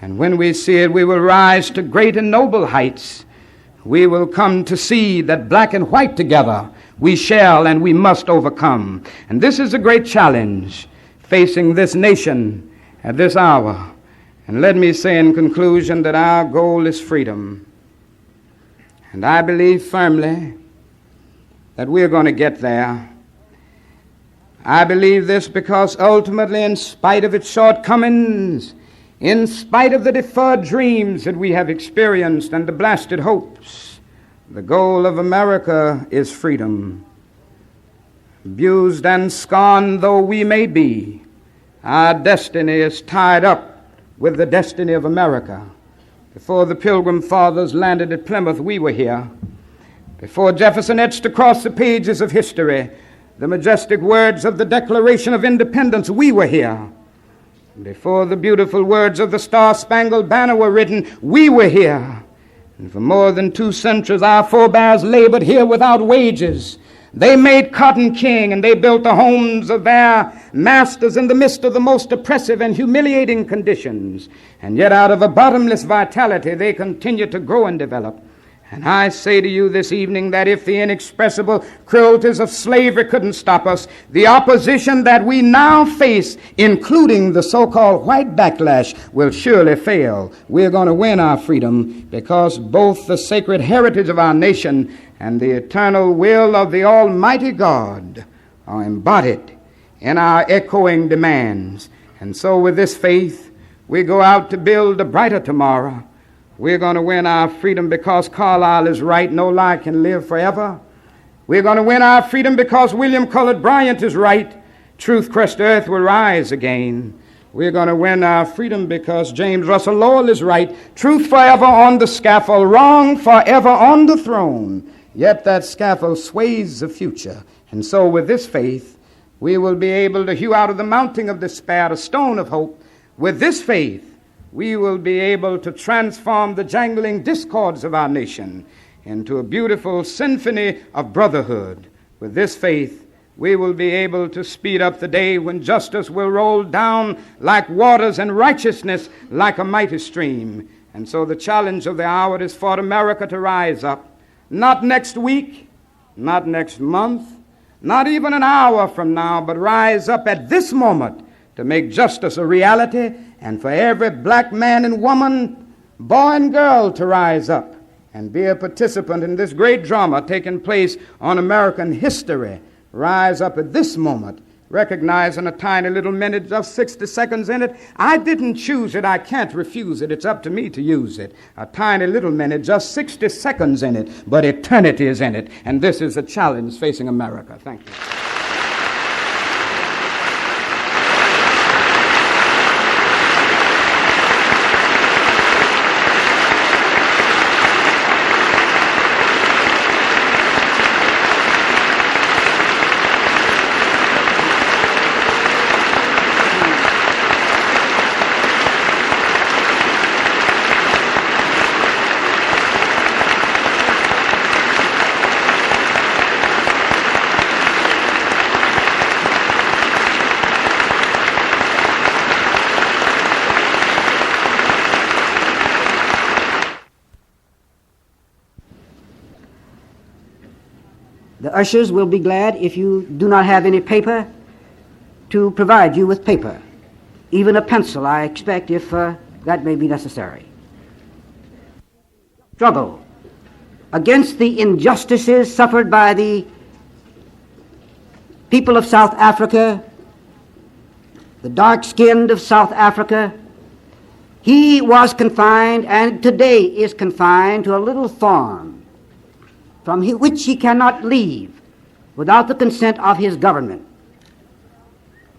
And when we see it, we will rise to great and noble heights. We will come to see that black and white together we shall and we must overcome. And this is a great challenge facing this nation at this hour. And let me say in conclusion that our goal is freedom. And I believe firmly that we're going to get there. I believe this because ultimately, in spite of its shortcomings, in spite of the deferred dreams that we have experienced and the blasted hopes, the goal of America is freedom. Abused and scorned though we may be, our destiny is tied up with the destiny of America. Before the Pilgrim Fathers landed at Plymouth, we were here. Before Jefferson etched across the pages of history the majestic words of the Declaration of Independence, we were here. Before the beautiful words of the Star-Spangled Banner were written, we were here. And for more than 2 centuries, our forebears labored here without wages. They made cotton king, and they built the homes of their masters in the midst of the most oppressive and humiliating conditions. And yet out of a bottomless vitality, they continue to grow and develop. And I say to you this evening that if the inexpressible cruelties of slavery couldn't stop us, the opposition that we now face, including the so-called white backlash, will surely fail. We're going to win our freedom because both the sacred heritage of our nation and the eternal will of the Almighty God are embodied in our echoing demands. And so with this faith, we go out to build a brighter tomorrow. We're going to win our freedom because Carlyle is right, no lie can live forever. We're going to win our freedom because William Cullen Bryant is right, truth-crushed earth will rise again. We're going to win our freedom because James Russell Lowell is right, truth forever on the scaffold, wrong forever on the throne. Yet that scaffold sways the future. And so with this faith, we will be able to hew out of the mountain of despair a stone of hope. With this faith, we will be able to transform the jangling discords of our nation into a beautiful symphony of brotherhood. With this faith, we will be able to speed up the day when justice will roll down like waters and righteousness like a mighty stream. And so the challenge of the hour is for America to rise up, not next week, not next month, not even an hour from now, but rise up at this moment to make justice a reality, and for every black man and woman, boy and girl, to rise up and be a participant in this great drama taking place on American history. Rise up at this moment, recognizing a tiny little minute, just 60 seconds in it. I didn't choose it. I can't refuse it. It's up to me to use it. A tiny little minute, just 60 seconds in it, but eternity is in it. And this is a challenge facing America. Thank you. The ushers will be glad, if you do not have any paper, to provide you with paper. Even a pencil, I expect, if that may be necessary. Struggle against the injustices suffered by the people of South Africa, the dark-skinned of South Africa. He was confined, and today is confined, to a little farm from which he cannot leave without the consent of his government.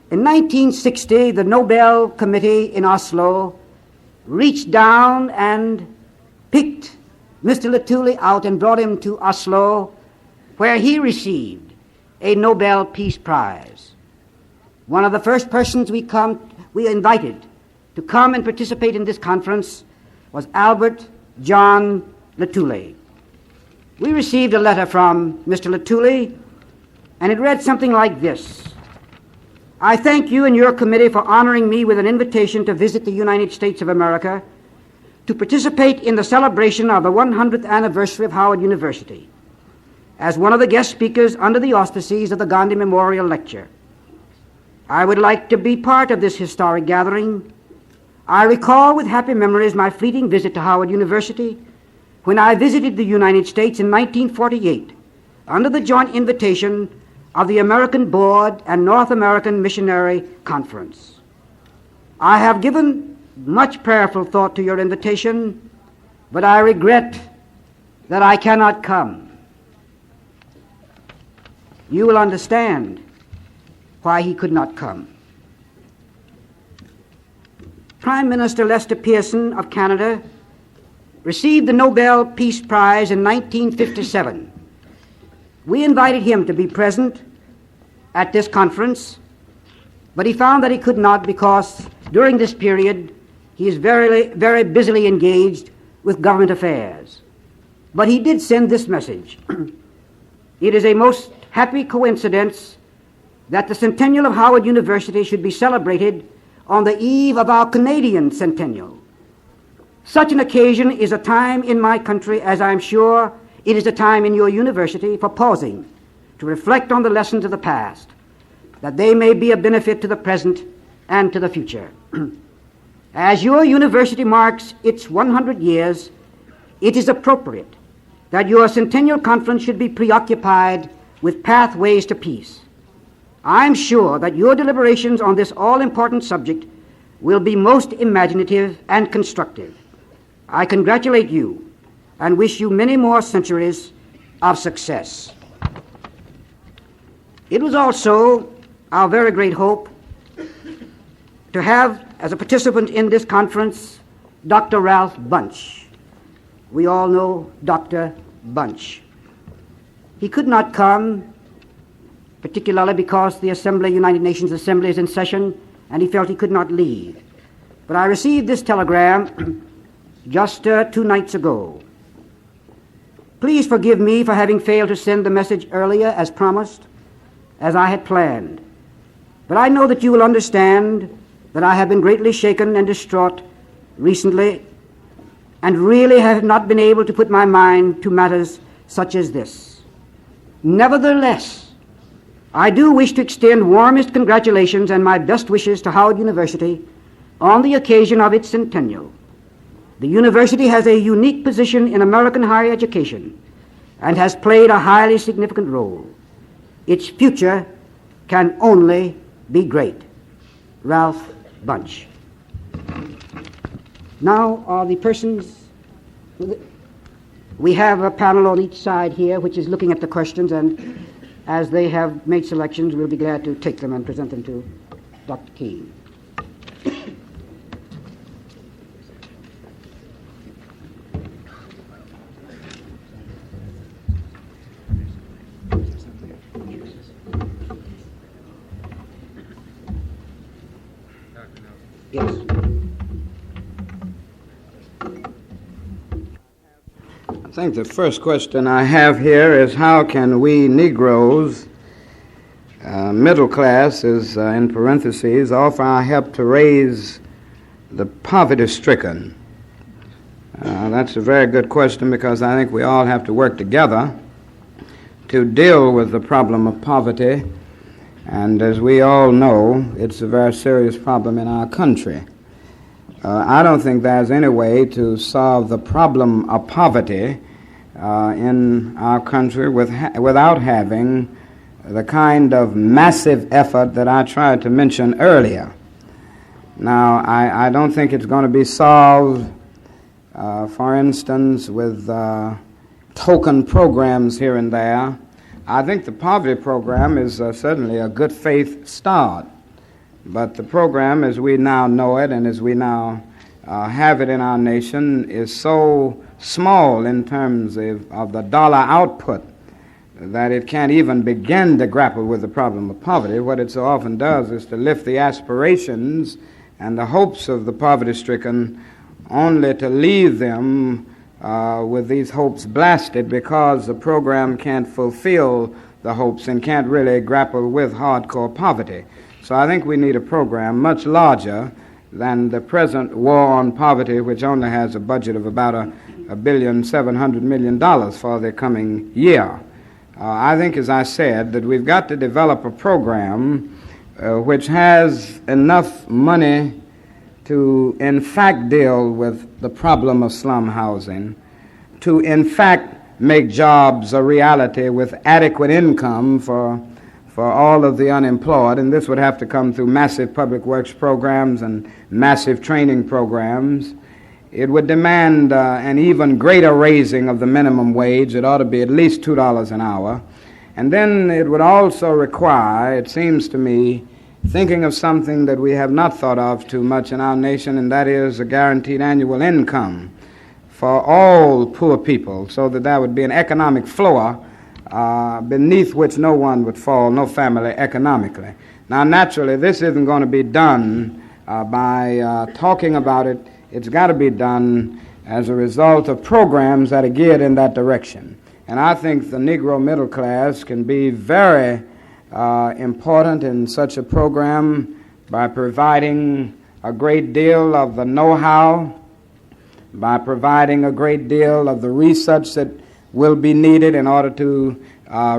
In 1960, the Nobel Committee in Oslo reached down and picked Mr. Luthuli out and brought him to Oslo, where he received a Nobel Peace Prize. One of the first persons we invited to come and participate in this conference was Albert John Luthuli. We received a letter from Mr. Luthuli, and it read something like this: I thank you and your committee for honoring me with an invitation to visit the United States of America to participate in the celebration of the 100th anniversary of Howard University as one of the guest speakers under the auspices of the Gandhi Memorial Lecture. I would like to be part of this historic gathering. I recall with happy memories my fleeting visit to Howard University when I visited the United States in 1948 under the joint invitation of the American Board and North American Missionary Conference. I have given much prayerful thought to your invitation, but I regret that I cannot come. You will understand why he could not come. Prime Minister Lester Pearson of Canada received the Nobel Peace Prize in 1957. We invited him to be present at this conference, but he found that he could not because during this period he is very busily engaged with government affairs. But he did send this message. It is a most happy coincidence that the centennial of Howard University should be celebrated on the eve of our Canadian centennial. Such an occasion is a time in my country, as I'm sure it is a time in your university, for pausing to reflect on the lessons of the past, that they may be a benefit to the present and to the future. As your university marks its 100 years, it is appropriate that your centennial conference should be preoccupied with pathways to peace. I'm sure that your deliberations on this all-important subject will be most imaginative and constructive. I congratulate you and wish you many more centuries of success. It was also our very great hope to have as a participant in this conference Dr. Ralph Bunche. We all know Dr. Bunche. He could not come, particularly because the Assembly, United Nations Assembly, is in session, and he felt he could not leave. But I received this telegram just 2 nights ago. Please forgive me for having failed to send the message earlier as promised, as I had planned. But I know that you will understand that I have been greatly shaken and distraught recently, and really have not been able to put my mind to matters such as this. Nevertheless, I do wish to extend warmest congratulations and my best wishes to Howard University on the occasion of its centennial. The university has a unique position in American higher education and has played a highly significant role. Its future can only be great. Ralph Bunche. Now are the persons. We have a panel on each side here which is looking at the questions, and as they have made selections, we'll be glad to take them and present them to Dr. Keene. Yes. I think the first question I have here is how can we Negroes, middle class is in parentheses, offer our help to raise the poverty-stricken? That's a very good question, because I think we all have to work together to deal with the problem of poverty. And as we all know, it's a very serious problem in our country. I don't think there's any way to solve the problem of poverty in our country without having the kind of massive effort that I tried to mention earlier. Now, I don't think it's going to be solved, for instance, with token programs here and there. I think the poverty program is certainly a good faith start, but the program as we now know it and as we now have it in our nation is so small in terms of the dollar output that it can't even begin to grapple with the problem of poverty. What it so often does is to lift the aspirations and the hopes of the poverty-stricken, only to leave them with these hopes blasted, because the program can't fulfill the hopes and can't really grapple with hardcore poverty. So I think we need a program much larger than the present war on poverty, which only has a budget of about $1,700,000,000 for the coming year. I think, as I said, that we've got to develop a program which has enough money to in fact deal with the problem of slum housing, to in fact make jobs a reality with adequate income for all of the unemployed, and this would have to come through massive public works programs and massive training programs. It would demand an even greater raising of the minimum wage. It ought to be at least $2 an hour. And then it would also require, it seems to me, thinking of something that we have not thought of too much in our nation, and that is a guaranteed annual income for all poor people, so that there would be an economic floor beneath which no one would fall, no family economically. Now, naturally, this isn't going to be done by talking about it. It's got to be done as a result of programs that are geared in that direction. And I think the Negro middle class can be very important in such a program by providing a great deal of the know-how, by providing a great deal of the research that will be needed in order to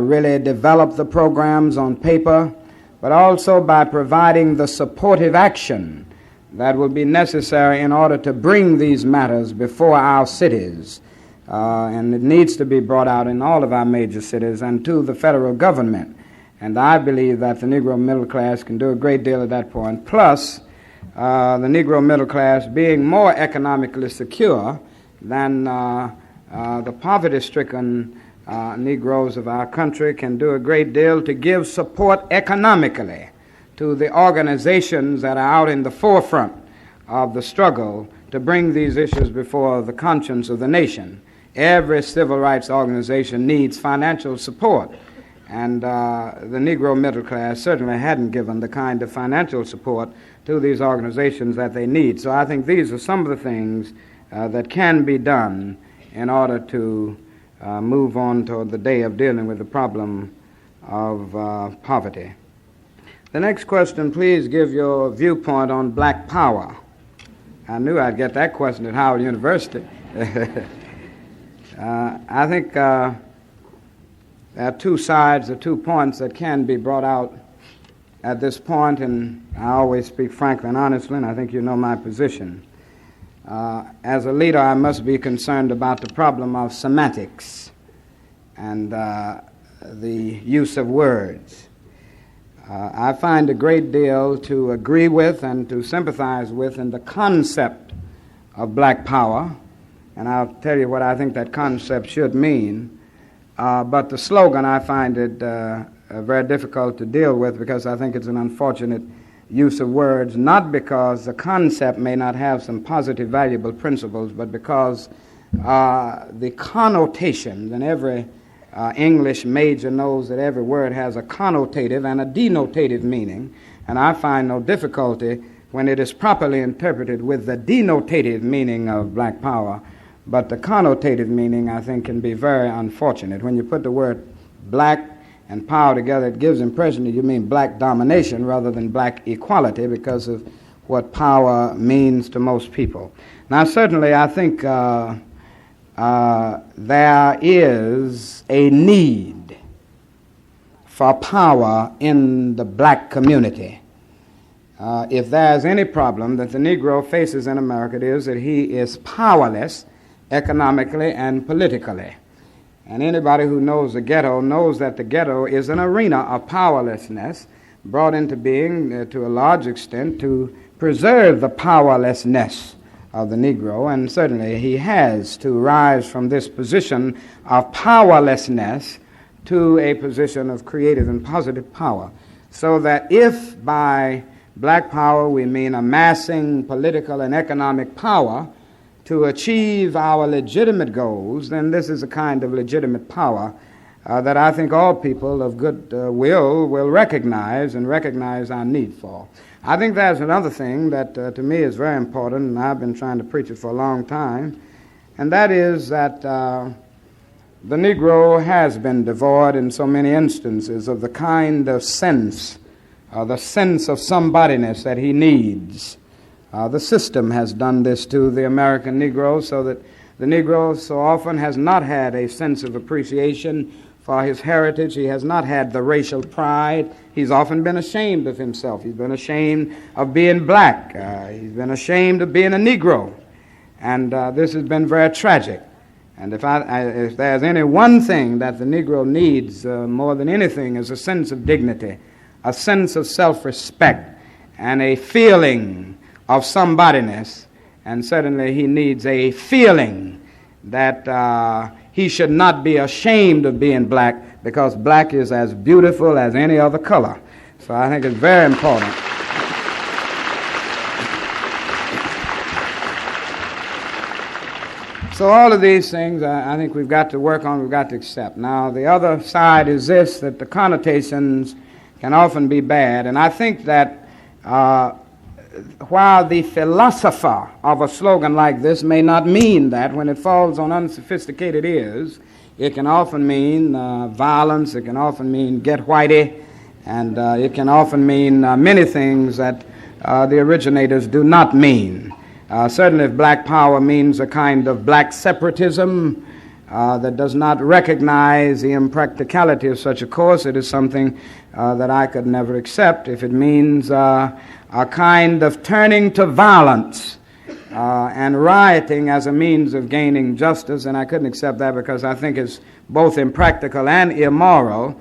really develop the programs on paper, but also by providing the supportive action that will be necessary in order to bring these matters before our cities. And it needs to be brought out in all of our major cities and to the federal government. And I believe that the Negro middle class can do a great deal at that point. Plus, the Negro middle class being more economically secure than the poverty-stricken Negroes of our country can do a great deal to give support economically to the organizations that are out in the forefront of the struggle to bring these issues before the conscience of the nation. Every civil rights organization needs financial support, and the Negro middle class certainly hadn't given the kind of financial support to these organizations that they need. So I think these are some of the things that can be done in order to move on toward the day of dealing with the problem of poverty. The next question, please give your viewpoint on black power. I knew I'd get that question at Howard University. I think there are two sides or 2 points that can be brought out at this point, and I always speak frankly and honestly, and I think you know my position. As a leader, I must be concerned about the problem of semantics and the use of words. I find a great deal to agree with and to sympathize with in the concept of black power, and I'll tell you what I think that concept should mean. But the slogan, I find it very difficult to deal with because I think it's an unfortunate use of words, not because the concept may not have some positive, valuable principles, but because the connotations, and every English major knows that every word has a connotative and a denotative meaning, and I find no difficulty when it is properly interpreted with the denotative meaning of black power, but the connotative meaning, I think, can be very unfortunate. When you put the word black and power together, it gives the impression that you mean black domination rather than black equality because of what power means to most people. Now, certainly, I think there is a need for power in the black community. If there's any problem that the Negro faces in America, it is that he is powerless economically and politically. And anybody who knows the ghetto knows that the ghetto is an arena of powerlessness brought into being to a large extent to preserve the powerlessness of the Negro, and certainly he has to rise from this position of powerlessness to a position of creative and positive power, so that if by black power we mean amassing political and economic power to achieve our legitimate goals, then this is a kind of legitimate power that I think all people of good will recognize and recognize our need for. I think there's another thing that to me is very important, and I've been trying to preach it for a long time, and that is that the Negro has been devoid in so many instances of the kind of sense, the sense of somebodyness that he needs. The system has done this to the American Negro, so that the Negro so often has not had a sense of appreciation for his heritage. He has not had the racial pride. He's often been ashamed of himself. He's been ashamed of being black. He's been ashamed of being a Negro. And this has been very tragic. And if there's any one thing that the Negro needs more than anything is a sense of dignity, a sense of self-respect, and a feeling of somebodyness. And certainly he needs a feeling that he should not be ashamed of being black, because black is as beautiful as any other color. So I think it's very important. So all of these things I think we've got to work on, we've got to accept. Now the other side is this, that the connotations can often be bad, and I think that while the philosopher of a slogan like this may not mean that, when it falls on unsophisticated ears, it can often mean violence, it can often mean get whitey, and it can often mean many things that the originators do not mean. Certainly if black power means a kind of black separatism that does not recognize the impracticality of such a course, it is something that I could never accept. If it means a kind of turning to violence and rioting as a means of gaining justice, and I couldn't accept that, because I think it's both impractical and immoral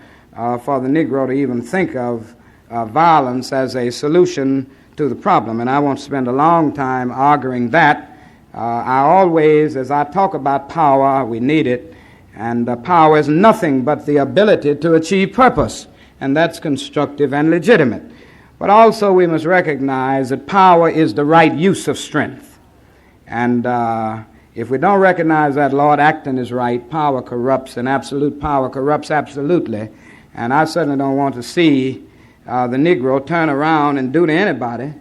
for the Negro to even think of violence as a solution to the problem. And I won't spend a long time arguing that. I always, as I talk about power, we need it, and power is nothing but the ability to achieve purpose, and that's constructive and legitimate. But also we must recognize that power is the right use of strength. And if we don't recognize that, Lord Acton is right, power corrupts, and absolute power corrupts absolutely. And I certainly don't want to see the Negro turn around and do to anybody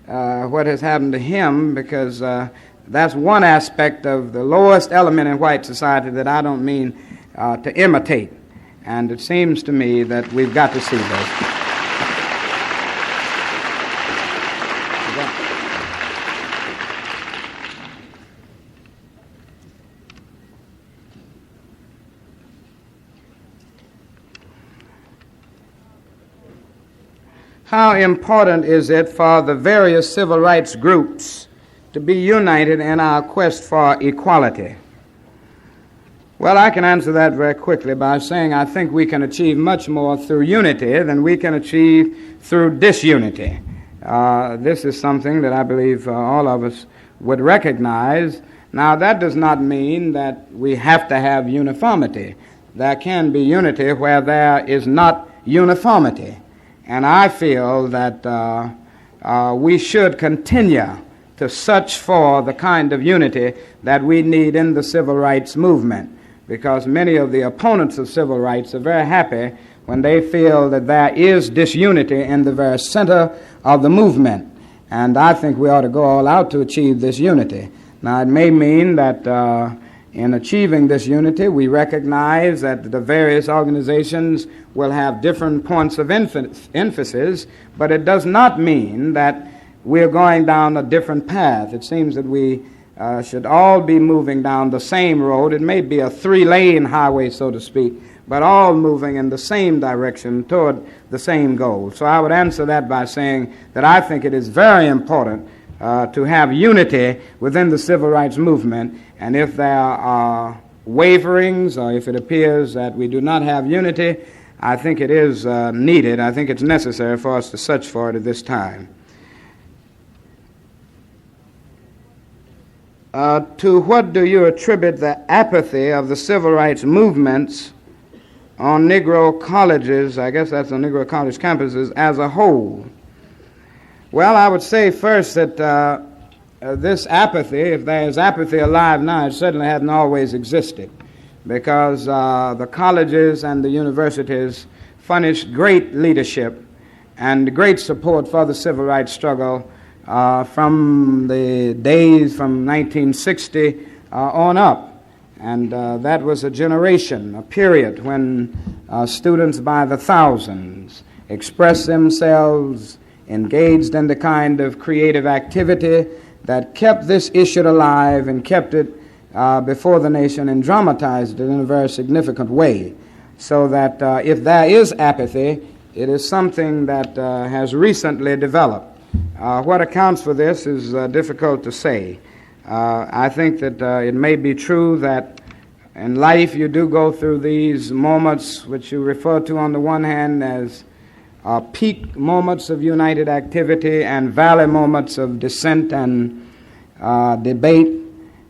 what has happened to him, because that's one aspect of the lowest element in white society that I don't mean to imitate. And it seems to me that we've got to see this. How important is it for the various civil rights groups to be united in our quest for equality? Well, I can answer that very quickly by saying I think we can achieve much more through unity than we can achieve through disunity. This is something that I believe all of us would recognize. Now, that does not mean that we have to have uniformity. There can be unity where there is not uniformity. And I feel that we should continue to search for the kind of unity that we need in the civil rights movement, because many of the opponents of civil rights are very happy when they feel that there is disunity in the very center of the movement. And I think we ought to go all out to achieve this unity. Now, it may mean that in achieving this unity, we recognize that the various organizations will have different points of emphasis, but it does not mean that we're going down a different path. It seems that we should all be moving down the same road. It may be a three-lane highway, so to speak, but all moving in the same direction toward the same goal. So I would answer that by saying that I think it is very important to have unity within the civil rights movement, and if there are waverings or if it appears that we do not have unity, I think it is needed. I think it's necessary for us to search for it at this time. To what do you attribute the apathy of the civil rights movements on Negro colleges, I guess that's on Negro college campuses, as a whole? Well, I would say first that this apathy, if there is apathy alive now, it certainly hasn't always existed, because the colleges and the universities furnished great leadership and great support for the civil rights struggle from the days from 1960 on up. And that was a generation, a period when students by the thousands expressed themselves, engaged in the kind of creative activity that kept this issue alive and kept it before the nation and dramatized it in a very significant way. So that if there is apathy, it is something that has recently developed. What accounts for this is difficult to say. I think that it may be true that in life you do go through these moments which you refer to on the one hand as peak moments of united activity and valley moments of dissent and debate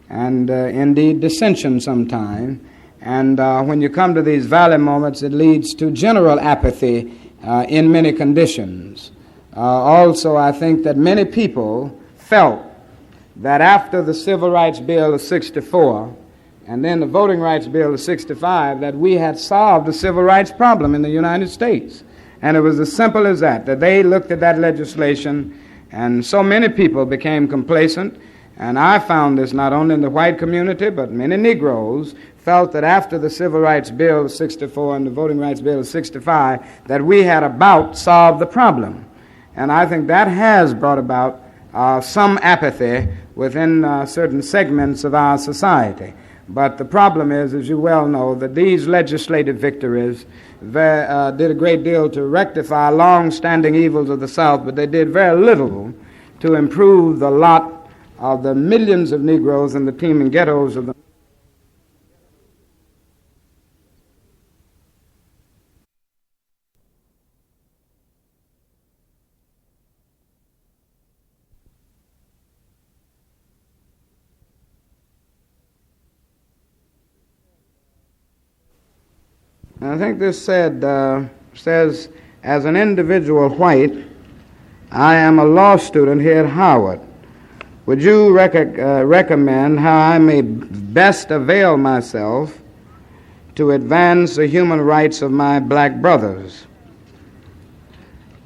and indeed dissension sometime. And when you come to these valley moments, it leads to general apathy in many conditions. Also, I think that many people felt that after the Civil Rights Bill of 64 and then the Voting Rights Bill of 65, that we had solved the civil rights problem in the United States. And it was as simple as that they looked at that legislation And so many people became complacent, and I found this not only in the white community, but many Negroes felt that after the Civil Rights Bill of 64 and the Voting Rights Bill of 65, that we had about solved the problem. And I think that has brought about some apathy within certain segments of our society. But the problem is, as you well know, that these legislative victories did a great deal to rectify long-standing evils of the South, but they did very little to improve the lot of the millions of Negroes in the teeming ghettos of the I think this says, as an individual white, I am a law student here at Howard. Would you recommend how I may best avail myself to advance the human rights of my black brothers?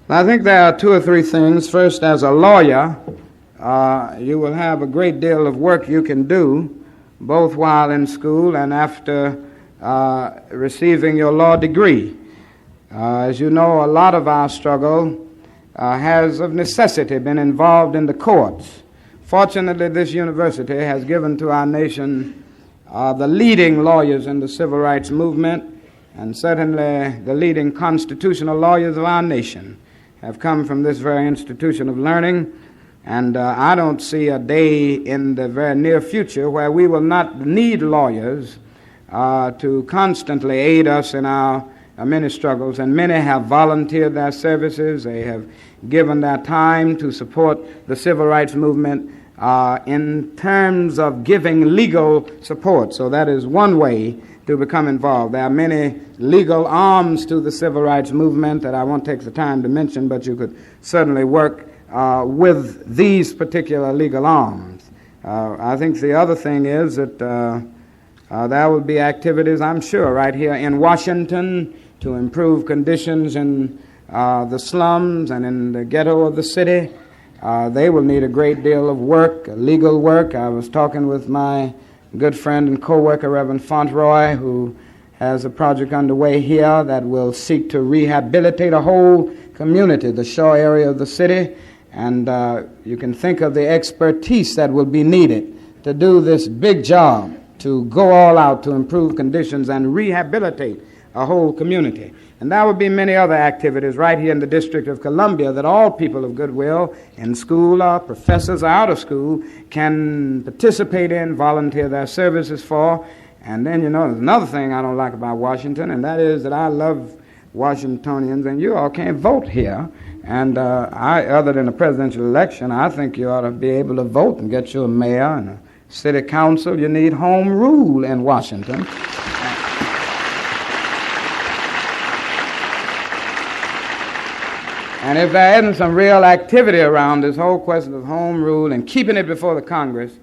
I think there are two or three things. First, as a lawyer, you will have a great deal of work you can do, both while in school and after receiving your law degree. As you know, a lot of our struggle has of necessity been involved in the courts. Fortunately, this university has given to our nation the leading lawyers in the civil rights movement, and certainly the leading constitutional lawyers of our nation have come from this very institution of learning. And I don't see a day in the very near future where we will not need lawyers to constantly aid us in our many struggles, and many have volunteered their services. They have given their time to support the civil rights movement in terms of giving legal support. So that is one way to become involved. There are many legal arms to the civil rights movement that I won't take the time to mention, but you could certainly work with these particular legal arms. I think the other thing is that there will be activities, I'm sure, right here in Washington to improve conditions in the slums and in the ghetto of the city. They will need a great deal of work, legal work. I was talking with my good friend and co-worker, Reverend Fauntleroy, who has a project underway here that will seek to rehabilitate a whole community, the shore area of the city. And you can think of the expertise that will be needed to do this big job, to go all out to improve conditions and rehabilitate a whole community. And there will be many other activities right here in the District of Columbia that all people of goodwill in school or professors or out of school can participate in, volunteer their services for. And then, you know, there's another thing I don't like about Washington, and that is that I love Washingtonians, and you all can't vote here. And other than a presidential election, I think you ought to be able to vote and get you a mayor and a city council. You need home rule in Washington. And if there isn't some real activity around this whole question of home rule and keeping it before the Congress,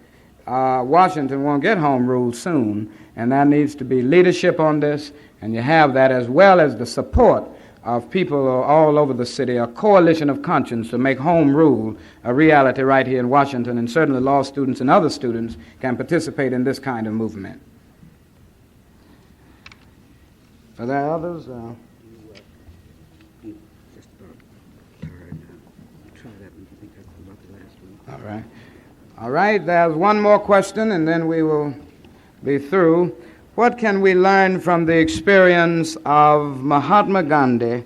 Washington won't get home rule soon. And there needs to be leadership on this, and you have that, as well as the support of people all over the city, a coalition of conscience to make home rule a reality right here in Washington. And certainly law students and other students can participate in this kind of movement. Are there others? All right, there's one more question, and then we will be through. What can we learn from the experience of Mahatma Gandhi,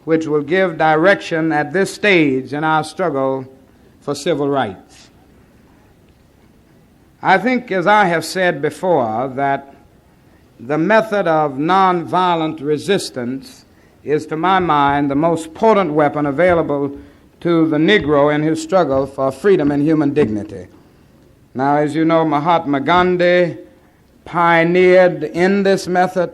which will give direction at this stage in our struggle for civil rights? I think, as I have said before, that the method of nonviolent resistance is, to my mind, the most potent weapon available to the Negro in his struggle for freedom and human dignity. Now, as you know, Mahatma Gandhi pioneered in this method,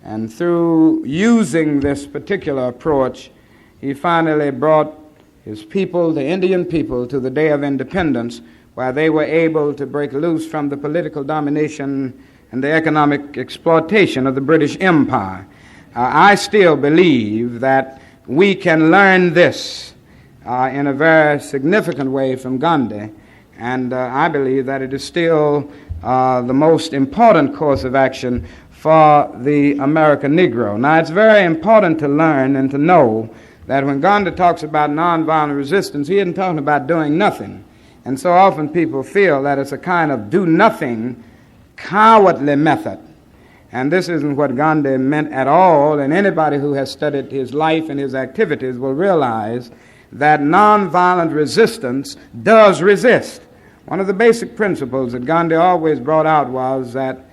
and through using this particular approach, he finally brought his people, the Indian people, to the day of independence, where they were able to break loose from the political domination and the economic exploitation of the British Empire. I still believe that we can learn this in a very significant way from Gandhi, and I believe that it is still the most important course of action for the American Negro. Now, it's very important to learn and to know that when Gandhi talks about nonviolent resistance, he isn't talking about doing nothing. And so often people feel that it's a kind of do-nothing, cowardly method. And this isn't what Gandhi meant at all, and anybody who has studied his life and his activities will realize that nonviolent resistance does resist. One of the basic principles that Gandhi always brought out was that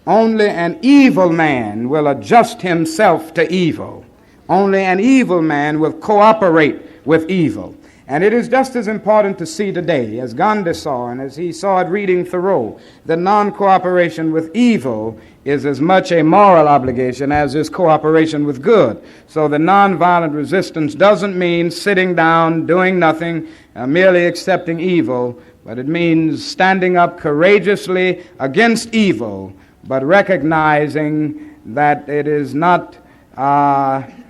only an evil man will adjust himself to evil. Only an evil man will cooperate with evil. And it is just as important to see today, as Gandhi saw and as he saw it reading Thoreau, that non-cooperation with evil is as much a moral obligation as is cooperation with good. So the nonviolent resistance doesn't mean sitting down, doing nothing, merely accepting evil, but it means standing up courageously against evil, but recognizing that it is not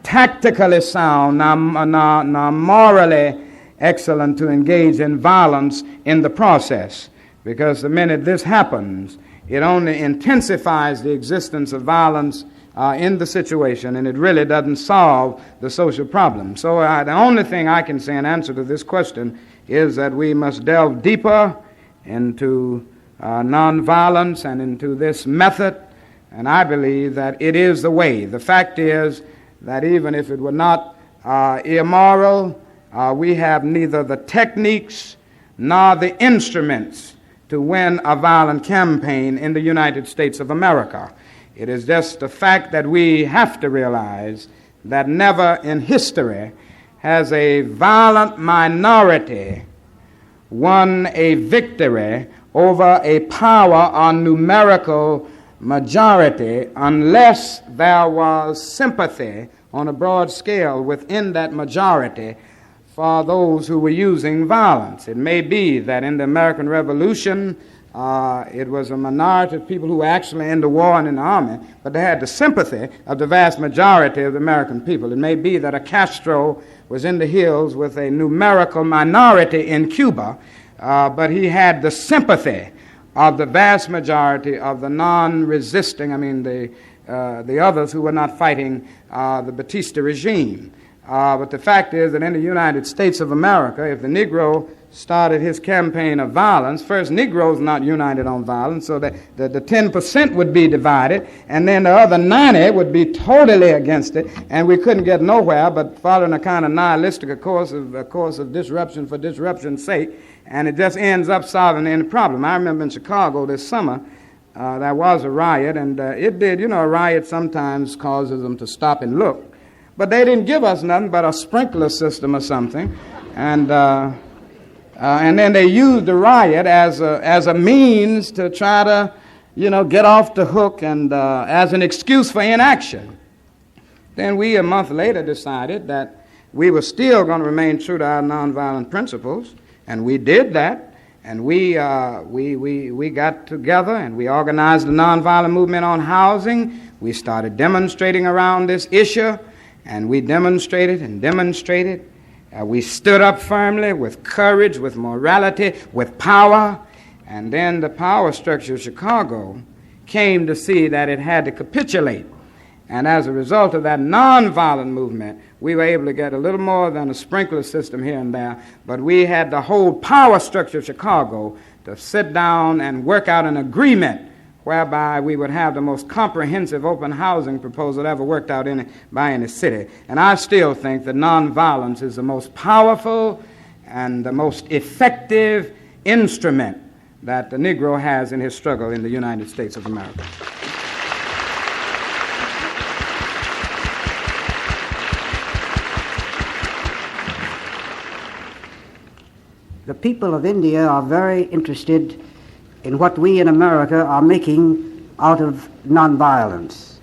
tactically sound, nor morally excellent to engage in violence in the process, because the minute this happens, it only intensifies the existence of violence in the situation, and it really doesn't solve the social problem. So the only thing I can say in answer to this question is that we must delve deeper into nonviolence and into this method, and I believe that it is the way. The fact is that even if it were not immoral, we have neither the techniques nor the instruments to win a violent campaign in the United States of America. It is just a fact that we have to realize that never in history has a violent minority won a victory over a power or numerical majority unless there was sympathy on a broad scale within that majority for those who were using violence. It may be that in the American Revolution, it was a minority of people who were actually in the war and in the army, but they had the sympathy of the vast majority of the American people. It may be that a Castro was in the hills with a numerical minority in Cuba, but he had the sympathy of the vast majority of the non-resisting, the others who were not fighting the Batista regime. But the fact is that in the United States of America, if the Negro started his campaign of violence, first, Negroes not united on violence, so that the 10% would be divided, and then the other 90 would be totally against it, and we couldn't get nowhere but following a kind of nihilistic course of disruption for disruption's sake, and it just ends up solving any problem. I remember in Chicago this summer, there was a riot, and it did, a riot sometimes causes them to stop and look. But they didn't give us nothing but a sprinkler system or something, and then they used the riot as a means to try to, get off the hook and as an excuse for inaction. Then we, a month later, decided that we were still going to remain true to our nonviolent principles, and we did that. And we got together and we organized a nonviolent movement on housing. We started demonstrating around this issue. And we demonstrated and demonstrated. We stood up firmly with courage, with morality, with power. And then the power structure of Chicago came to see that it had to capitulate. And as a result of that nonviolent movement, we were able to get a little more than a sprinkler system here and there. But we had the whole power structure of Chicago to sit down and work out an agreement whereby we would have the most comprehensive open housing proposal ever worked out by any city. And I still think that nonviolence is the most powerful and the most effective instrument that the Negro has in his struggle in the United States of America. The people of India are very interested in what we in America are making out of nonviolence.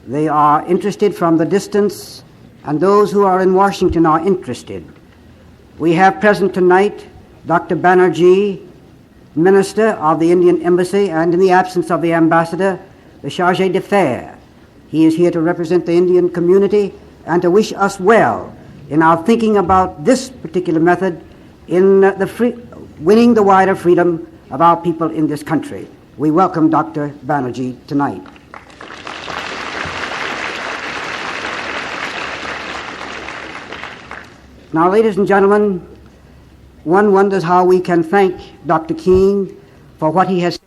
They are interested from the distance, and those who are in Washington are interested. We have present tonight Dr. Banerjee, Minister of the Indian Embassy, and in the absence of the Ambassador, the Chargé d'Affaires. He is here to represent the Indian community and to wish us well in our thinking about this particular method in winning the wider freedom of our people in this country. We welcome Dr. Banerjee tonight. Now, ladies and gentlemen, one wonders how we can thank Dr. King for what he has